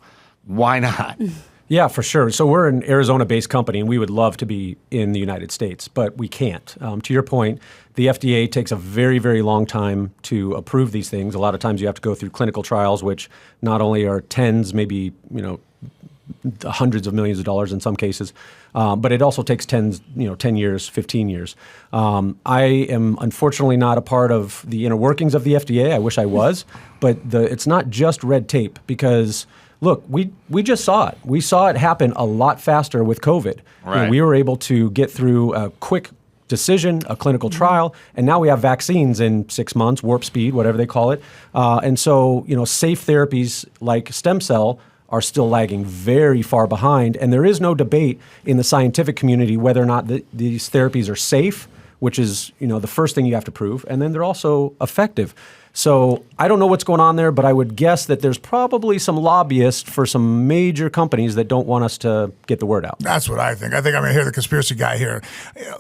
Why not? Yeah, for sure. So we're an Arizona-based company, and we would love to be in the United States, but we can't. To your point, the FDA takes a very, very long time to approve these things. A lot of times you have to go through clinical trials, which not only are tens, maybe hundreds of millions of dollars in some cases, but it also takes 10 years, 15 years. I am unfortunately not a part of the inner workings of the FDA. I wish I was, but it's not just red tape because. Look, we just saw it. We saw it happen a lot faster with COVID. Right. We were able to get through a quick decision, a clinical trial, and now we have vaccines in 6 months, warp speed, whatever they call it. And so, safe therapies like stem cell are still lagging very far behind. And there is no debate in the scientific community whether or not these therapies are safe, which is, the first thing you have to prove. And then they're also effective. So I don't know what's going on there, but I would guess that there's probably some lobbyists for some major companies that don't want us to get the word out. That's what I think. I think I'm going to hear the conspiracy guy here.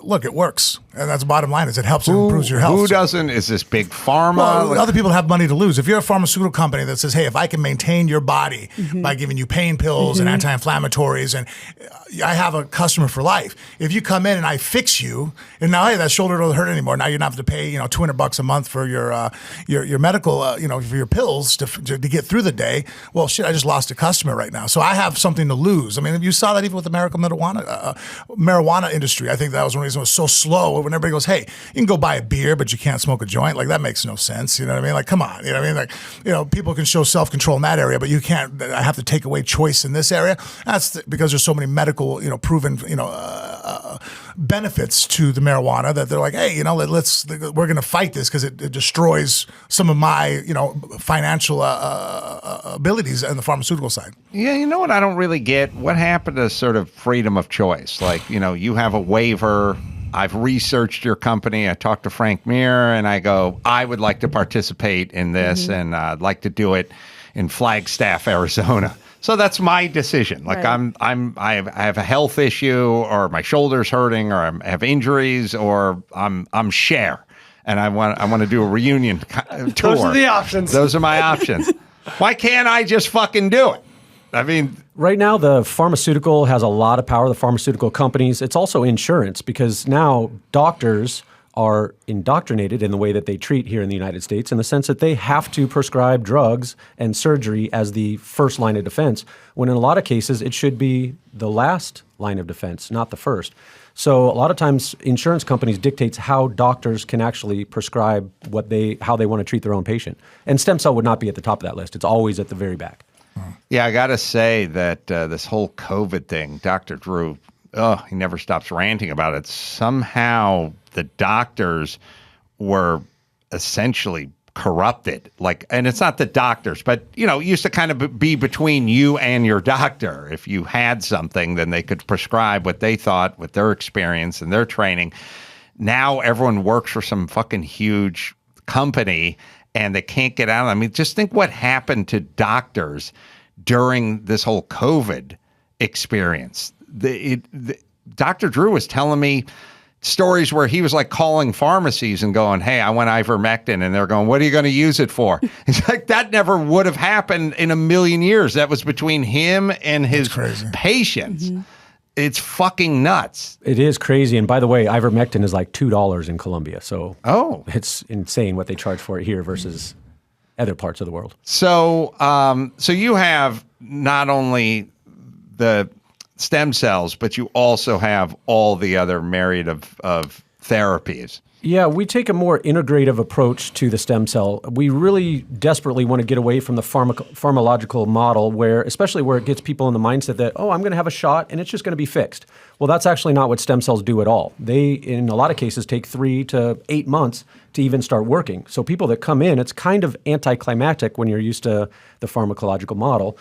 Look, it works. And that's the bottom line is it helps and improves your health. Who doesn't? Is this big pharma? Well, other people have money to lose. If you're a pharmaceutical company that says, hey, if I can maintain your body by giving you pain pills and anti-inflammatories, and I have a customer for life. If you come in and I fix you, and now, hey, that shoulder doesn't hurt anymore. Now you don't have to pay, $200 a month for your your medical, for your pills to get through the day. Well, shit, I just lost a customer right now, so I have something to lose. I mean, you saw that even with the marijuana industry. I think that was one reason it was so slow. When everybody goes, hey, you can go buy a beer, but you can't smoke a joint. Like, that makes no sense. You know what I mean? Like, come on. You know what I mean? Like, people can show self-control in that area, but you can't. I have to take away choice in this area. That's because there's so many medical, proven, benefits to the marijuana that they're like, hey, we're going to fight this because it destroys some of my, financial abilities on the pharmaceutical side. Yeah, you know what I don't really get? What happened to sort of freedom of choice? Like, you have a waiver. I've researched your company. I talked to Frank Mir, and I go, I would like to participate in this, and I'd like to do it in Flagstaff, Arizona. So that's my decision. Like, Right. I have a health issue, or my shoulder's hurting, or I have injuries, or I'm Cher, and I want to do a reunion tour. Those are the options. Those are my options. Why can't I just fucking do it? I mean, right now the pharmaceutical has a lot of power, the pharmaceutical companies. It's also insurance, because now doctors are indoctrinated in the way that they treat here in the United States, in the sense that they have to prescribe drugs and surgery as the first line of defense, when in a lot of cases it should be the last line of defense, not the first. So a lot of times insurance companies dictates how doctors can actually prescribe how they want to treat their own patient. And stem cell would not be at the top of that list. It's always at the very back. Yeah, I got to say that this whole COVID thing, Dr. Drew, he never stops ranting about it. Somehow the doctors were essentially corrupted. And it's not the doctors, but, it used to kind of be between you and your doctor. If you had something, then they could prescribe what they thought with their experience and their training. Now everyone works for some fucking huge company, and they can't get out. I mean, just think what happened to doctors during this whole COVID experience. Dr. Drew was telling me stories where he was like calling pharmacies and going, hey, I want ivermectin. And they're going, what are you going to use it for? He's like, that never would have happened in a million years. That was between him and his patients. Mm-hmm. It's fucking nuts. It is crazy. And by the way, ivermectin is like $2 in Colombia. So it's insane what they charge for it here versus other parts of the world. So so you have not only the stem cells, but you also have all the other myriad of therapies. Yeah, we take a more integrative approach to the stem cell. We really desperately want to get away from the pharmacological model, especially where it gets people in the mindset that, I'm going to have a shot and it's just going to be fixed. Well, that's actually not what stem cells do at all. They, in a lot of cases, take 3 to 8 months to even start working. So people that come in, it's kind of anticlimactic when you're used to the pharmacological model.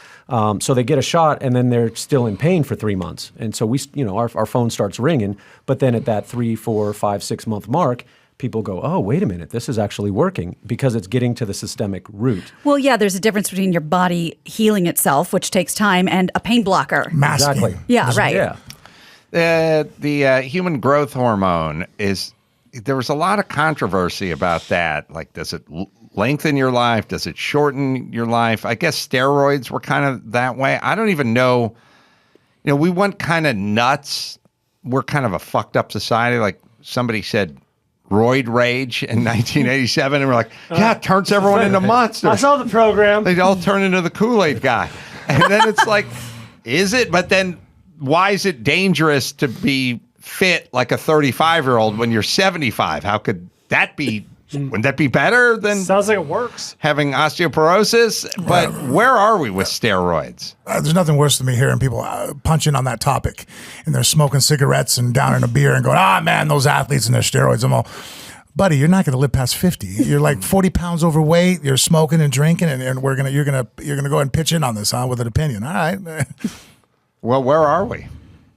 So they get a shot and then they're still in pain for 3 months. And so our phone starts ringing. But then at that 3, 4, 5, 6 month mark, people go, oh, wait a minute, this is actually working, because it's getting to the systemic root. Well, yeah, there's a difference between your body healing itself, which takes time, and a pain blocker. Masking. Exactly. Yeah, right. Yeah. The human growth hormone there was a lot of controversy about that. Like, does it lengthen your life? Does it shorten your life? I guess steroids were kind of that way. I don't even know. We went kind of nuts. We're kind of a fucked up society. Like, somebody said roid rage in 1987, and we're like, yeah, it turns everyone into monsters. I saw the program. They all turn into the Kool-Aid guy. And then it's like, is it? But then why is it dangerous to be fit like a 35-year-old when you're 75? How could that be? Wouldn't that be better than sounds like it works having osteoporosis? But where are we with steroids? There's nothing worse than me hearing people punching on that topic, and they're smoking cigarettes and downing a beer and going, man, those athletes and their steroids. I'm all, buddy, you're not going to live past 50. You're like 40 pounds overweight. You're smoking and drinking, and you're gonna go ahead and pitch in on this, with an opinion. All right. Well, where are we?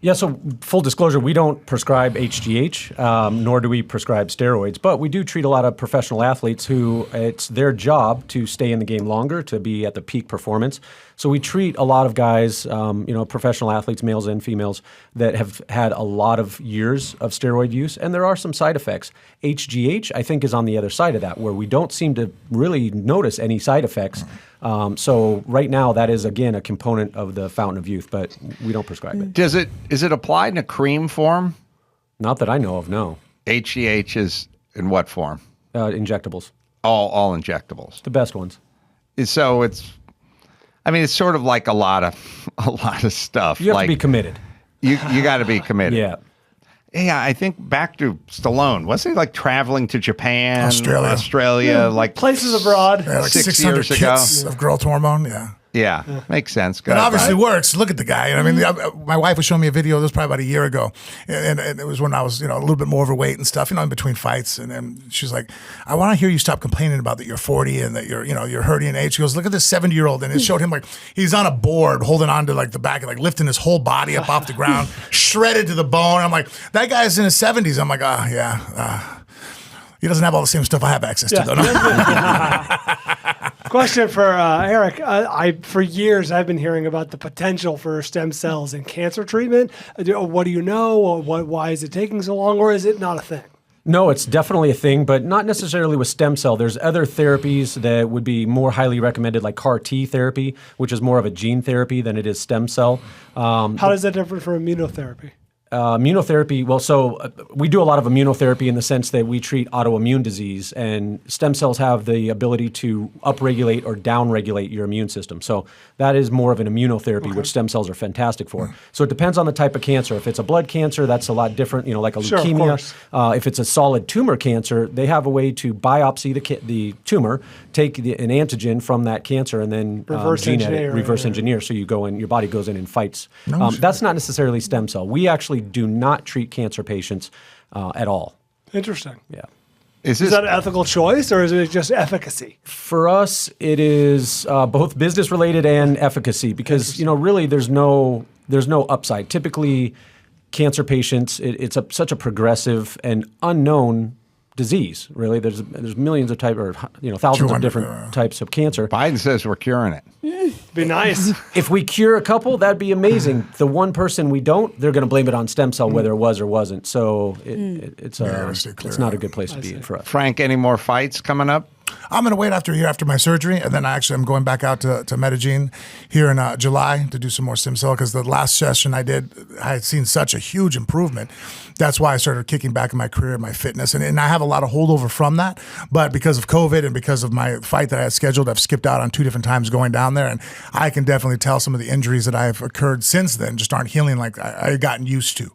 Yeah, so full disclosure, we don't prescribe HGH, nor do we prescribe steroids, but we do treat a lot of professional athletes who it's their job to stay in the game longer, to be at the peak performance. So we treat a lot of guys, professional athletes, males and females, that have had a lot of years of steroid use, and there are some side effects. HGH, I think, is on the other side of that, where we don't seem to really notice any side effects. So right now, that is, again, a component of the fountain of youth, but we don't prescribe it. Is it applied in a cream form? Not that I know of, no. HGH is in what form? Injectables. All injectables. The best ones. So it's sort of like a lot of stuff. You have like, to be committed. You got to be committed. Yeah. Yeah, I think back to Stallone. Wasn't he like traveling to Japan, Australia, like places abroad, like 6 600 years ago? kits of growth hormone. Yeah, makes sense. It obviously works. Look at the guy. I mean, my wife was showing me a video. This was probably about a year ago, and it was when I was, a little bit more overweight and stuff. In between fights, and then she's like, "I want to hear you stop complaining about that you're 40 and that you're hurting in age." She goes, "Look at this 70-year-old," and it showed him like he's on a board holding on to like the back and like lifting his whole body up off the ground, shredded to the bone. I'm like, that guy's in his 70s. I'm like, he doesn't have all the same stuff I have access to, though. Question for Eric. For years, I've been hearing about the potential for stem cells in cancer treatment. What do you know? Or why is it taking so long? Or is it not a thing? No, it's definitely a thing, but not necessarily with stem cell. There's other therapies that would be more highly recommended, like CAR T therapy, which is more of a gene therapy than it is stem cell. How does that differ from immunotherapy? Immunotherapy, we do a lot of immunotherapy in the sense that we treat autoimmune disease, and stem cells have the ability to upregulate or downregulate your immune system. So that is more of an immunotherapy, which stem cells are fantastic for. So it depends on the type of cancer. If it's a blood cancer, that's a lot different, like a leukemia. If it's a solid tumor cancer, they have a way to biopsy the tumor, take an antigen from that cancer, and then reverse engineer. So you go in, your body goes in and fights. That's not necessarily stem cell. We actually do not treat cancer patients at all. Interesting. Yeah. Is that an ethical choice, or is it just efficacy? For us, it is both business related and efficacy, because really there's no upside. Typically, cancer patients, it's such a progressive and unknown disease. Really, there's millions of thousands of different types of cancer. Biden says we're curing it. Be nice. If we cure a couple, that'd be amazing. The one person we don't, they're going to blame it on stem cell, whether it was or wasn't. So it's not a good place to be in for us. Frank, any more fights coming up? I'm going to wait after a year after my surgery, and then I'm going back out to Medellin here in July to do some more stem cell, because the last session I had seen such a huge improvement. That's why I started kicking back in my career, my fitness, and I have a lot of holdover from that. But because of COVID and because of my fight that I had scheduled, I've skipped out on 2 different times going down there, and I can definitely tell some of the injuries that have occurred since then just aren't healing like I had gotten used to.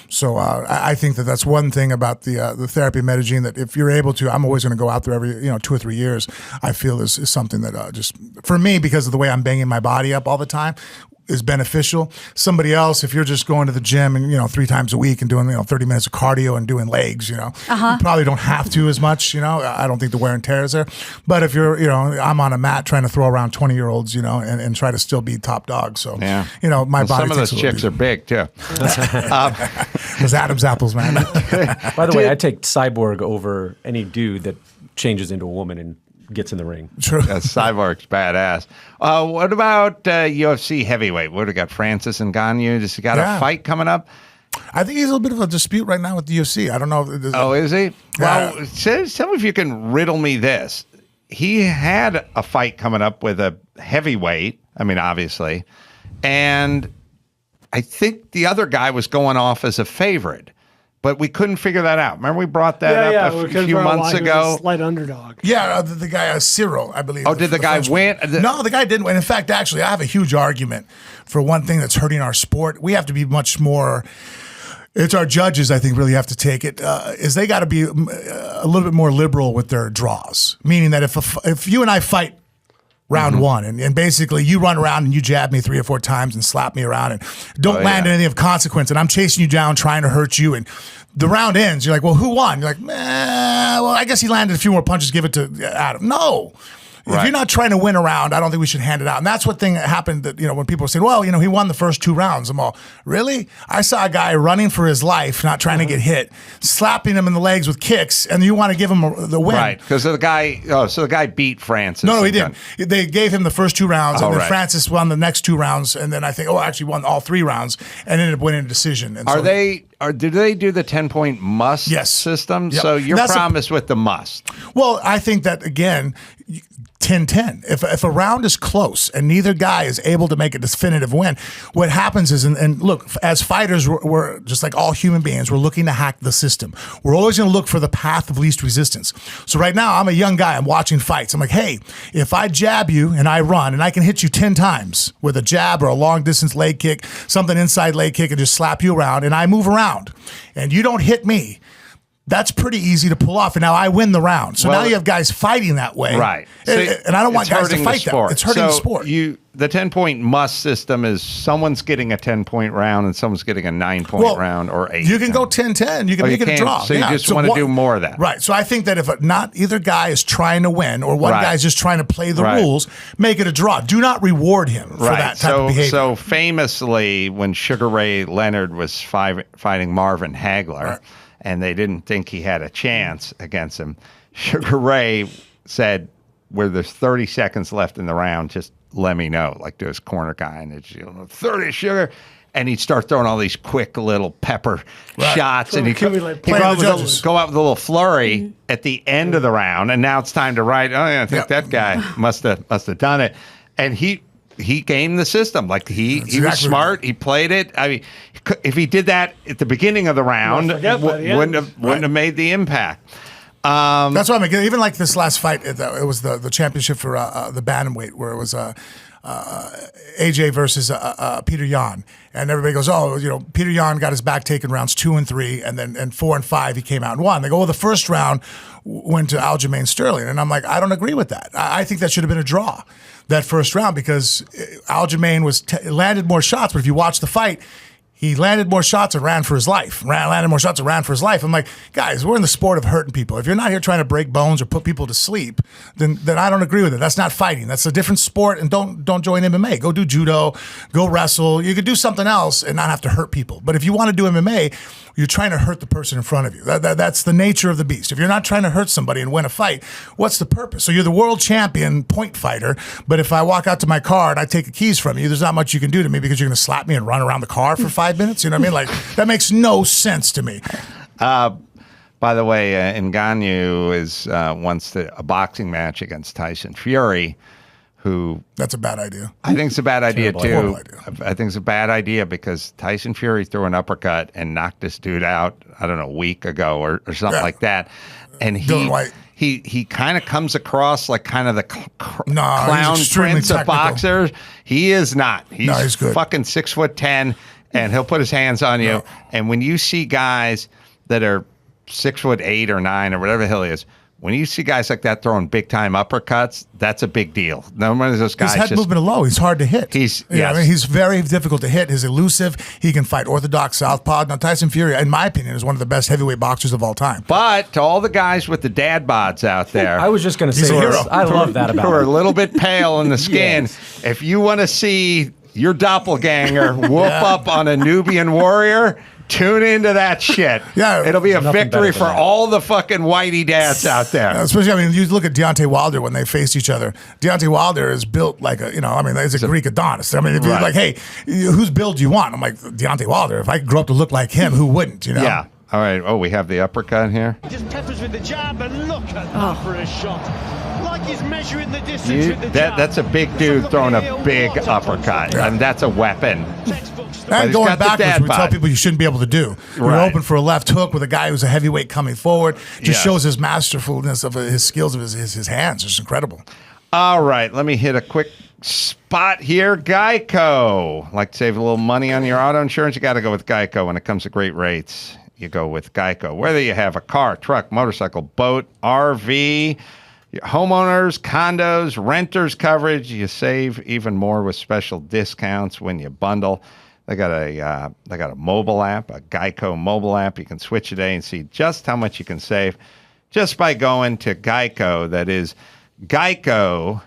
So I think that's one thing about the therapy in Medellin, that if you're able to, I'm always going to go out there every 2 or 3 years. I feel is something that just for me, because of the way I'm banging my body up all the time, is beneficial. Somebody else, if you're just going to the gym and 3 times a week and doing 30 minutes of cardio and doing legs, you probably don't have to as much. I don't think the wear and tear is there. But if you're I'm on a mat trying to throw around 20-year-olds, and try to still be top dog. So yeah, my body. Some of those chicks are big too. Those Adam's apples, man. By the way, I take Cyborg over any dude that changes into a woman and gets in the ring. True. Cyborg's badass. What about UFC heavyweight? What do we got? Francis Ngannou? Does he got a fight coming up? I think he's a little bit of a dispute right now with the UFC. I don't know. Is he? Well, tell me if you can riddle me this. He had a fight coming up with a heavyweight, obviously, and I think the other guy was going off as a favorite. But we couldn't figure that out. Remember we brought that up a few months ago? He was a slight underdog. Yeah, the guy, Cyril, I believe. Oh, did the guy win? No, the guy didn't win. In fact, actually, I have a huge argument for one thing that's hurting our sport. We have to be much more... It's our judges, I think, really have to take it, is they got to be a little bit more liberal with their draws. Meaning that if you and I fight round one, and basically you run around and you jab me 3 or 4 times and slap me around and don't land anything of consequence, and I'm chasing you down trying to hurt you, and the round ends, you're like, well, who won? You're like, well, I guess he landed a few more punches, give it to Adam. No. If you're not trying to win a round, I don't think we should hand it out. And that's what thing happened that, when people say, well, he won the first 2 rounds. I'm all, really? I saw a guy running for his life, not trying to get hit, slapping him in the legs with kicks, and you want to give him the win. Right, because the guy beat Francis. No, he didn't. They gave him the first 2 rounds, and then Francis won the next 2 rounds, and then I think, actually won all 3 rounds, and ended up winning a decision. And did they do the 10-point must system? Yep. So you're promised with the must. Well, I think that, again... 10-10. If a round is close and neither guy is able to make a definitive win, what happens is, and look, as fighters, we're just like all human beings, we're looking to hack the system. We're always going to look for the path of least resistance. So right now, I'm a young guy. I'm watching fights. I'm like, hey, if I jab you and I run and I can hit you 10 times with a jab or a long distance leg kick, something inside leg kick, and just slap you around, and I move around and you don't hit me, that's pretty easy to pull off. And now I win the round. So now you have guys fighting that way. Right. And I don't want guys to fight that. It's hurting the sport. The 10-point must system is someone's getting a 10-point round and someone's getting a 9-point round or 8. You can go 10-10. You can make it a draw. So you just want to do more of that. Right. So I think that if not either guy is trying to win or one guy's just trying to play the rules, make it a draw. Do not reward him for that type of behavior. So famously, when Sugar Ray Leonard was fighting Marvin Hagler, and they didn't think he had a chance against him, Sugar Ray said, where there's 30 seconds left in the round, just let me know, like to his corner guy, and it's 30 Sugar, and he'd start throwing all these quick little pepper shots, and he'd go out with a little flurry at the end of the round, and now it's time to write. Oh yeah, I think that guy must have done it, and he gamed the system. Like he was smart. He played it. I mean, if he did that at the beginning of the round, wouldn't have made the impact. That's why I'm even like this last fight. It was the championship for the bantamweight, where it was AJ versus Peter Yan, and everybody goes, Peter Yan got his back taken rounds 2 and 3, and then 4 and 5 he came out and won. They go, well, the first round went to Aljamain Sterling, and I'm like, I don't agree with that. I think that should have been a draw, that first round, because Aljamain landed more shots, but if you watch the fight, he landed more shots and ran for his life. Landed more shots and ran for his life. I'm like, guys, we're in the sport of hurting people. If you're not here trying to break bones or put people to sleep, then I don't agree with it. That's not fighting. That's a different sport, and don't join MMA. Go do judo, go wrestle. You could do something else and not have to hurt people. But if you want to do MMA, you're trying to hurt the person in front of you. That's the nature of the beast. If you're not trying to hurt somebody and win a fight, what's the purpose? So you're the world champion point fighter, but if I walk out to my car and I take the keys from you, there's not much you can do to me because you're going to slap me and run around the car for 5 minutes. You know what I mean? Like, that makes no sense to me. By the way, Ngannou wants a boxing match against Tyson Fury, who... That's a bad idea. I think it's a bad idea, too. Idea. I think it's a bad idea because Tyson Fury threw an uppercut and knocked this dude out, I don't know, a week ago or something like that. And he kind of comes across like kind of the clown prince of boxers. He is not. He's good. Fucking 6'10", and he'll put his hands on you. No. And when you see guys that are 6'8" or 9" or whatever the hell he is, when you see guys like that throwing big time uppercuts, that's a big deal. No one of those guys. His head movement low. He's hard to hit. I mean, he's very difficult to hit. He's elusive. He can fight orthodox southpaw. Now, Tyson Fury, in my opinion, is one of the best heavyweight boxers of all time. But to all the guys with the dad bods out there, I was just going to say, I love that about him. Who are a little bit pale in the skin. Yes. If you want to see your doppelganger whoop up on a Nubian warrior, tune into that shit. Yeah, it'll be a victory for all the fucking whitey dads out there. Especially, I mean, you look at Deontay Wilder when they faced each other. Deontay Wilder is built like he's a Greek Adonis. I mean, if you're like, hey, whose build do you want? I'm like, Deontay Wilder. If I could grow up to look like him, who wouldn't? You know? Yeah. All right. Oh, we have the uppercut here. Just peppers with the jab, and look at that for a shot. Like he's measuring the distance with the jab. That's a big dude throwing a big uppercut. Yeah. And that's a weapon. And going backwards, we tell people you shouldn't be able to do. You're open for a left hook with a guy who's a heavyweight coming forward. Just shows his masterfulness of his skills of his hands. It's incredible. All right, let me hit a quick spot here. Geico. Like to save a little money on your auto insurance? You got to go with Geico when it comes to great rates. You go with Geico. Whether you have a car, truck, motorcycle, boat, RV, homeowners, condos, renters coverage, you save even more with special discounts when you bundle. They got a mobile app, a Geico mobile app. You can switch today and see just how much you can save just by going to Geico. That is geico.com.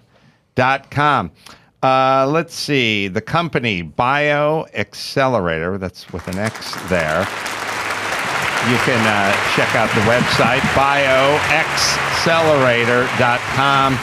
Let's see. The company BioXcellerator, that's with an X there. You can check out the website. BioXcellerator.com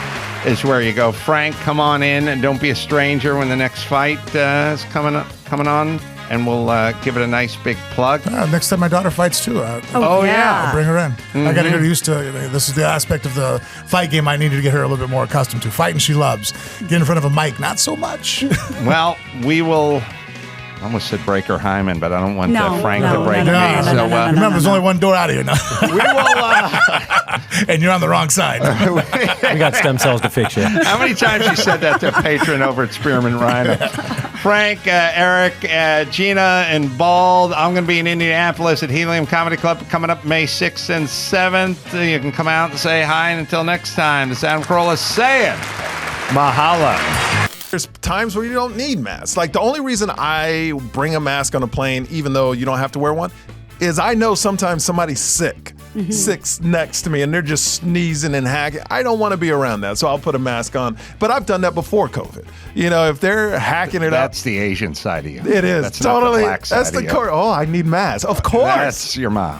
is where you go. Frank, come on in and don't be a stranger when the next fight is coming on. and we'll give it a nice big plug. Next time my daughter fights too. Oh, yeah. I'll bring her in. I got to get her used to. This is the aspect of the fight game I needed to get her a little bit more accustomed to. Fighting she loves. Get in front of a mic, not so much. Well, we will. I almost said break her hymen, but I don't want Frank to break me. Remember, there's only one door out of here now. We will. And you're on the wrong side. We got stem cells to fix you. How many times you said that to a patron over at Spearmint Rhino? Frank, Eric, Gina, and Bald. I'm going to be in Indianapolis at Helium Comedy Club coming up May 6th and 7th. You can come out and say hi. And until next time, this is Adam Carolla saying mahalo. There's times where you don't need masks. Like the only reason I bring a mask on a plane, even though you don't have to wear one, is I know sometimes somebody's sick. Sick's next to me and they're just sneezing and hacking. I don't want to be around that, so I'll put a mask on. But I've done that before COVID. You know, if they're hacking it up. That's the Asian side of you. It is. That's totally. Not the black side that's the core. Oh, I need masks. Of course. That's your mom.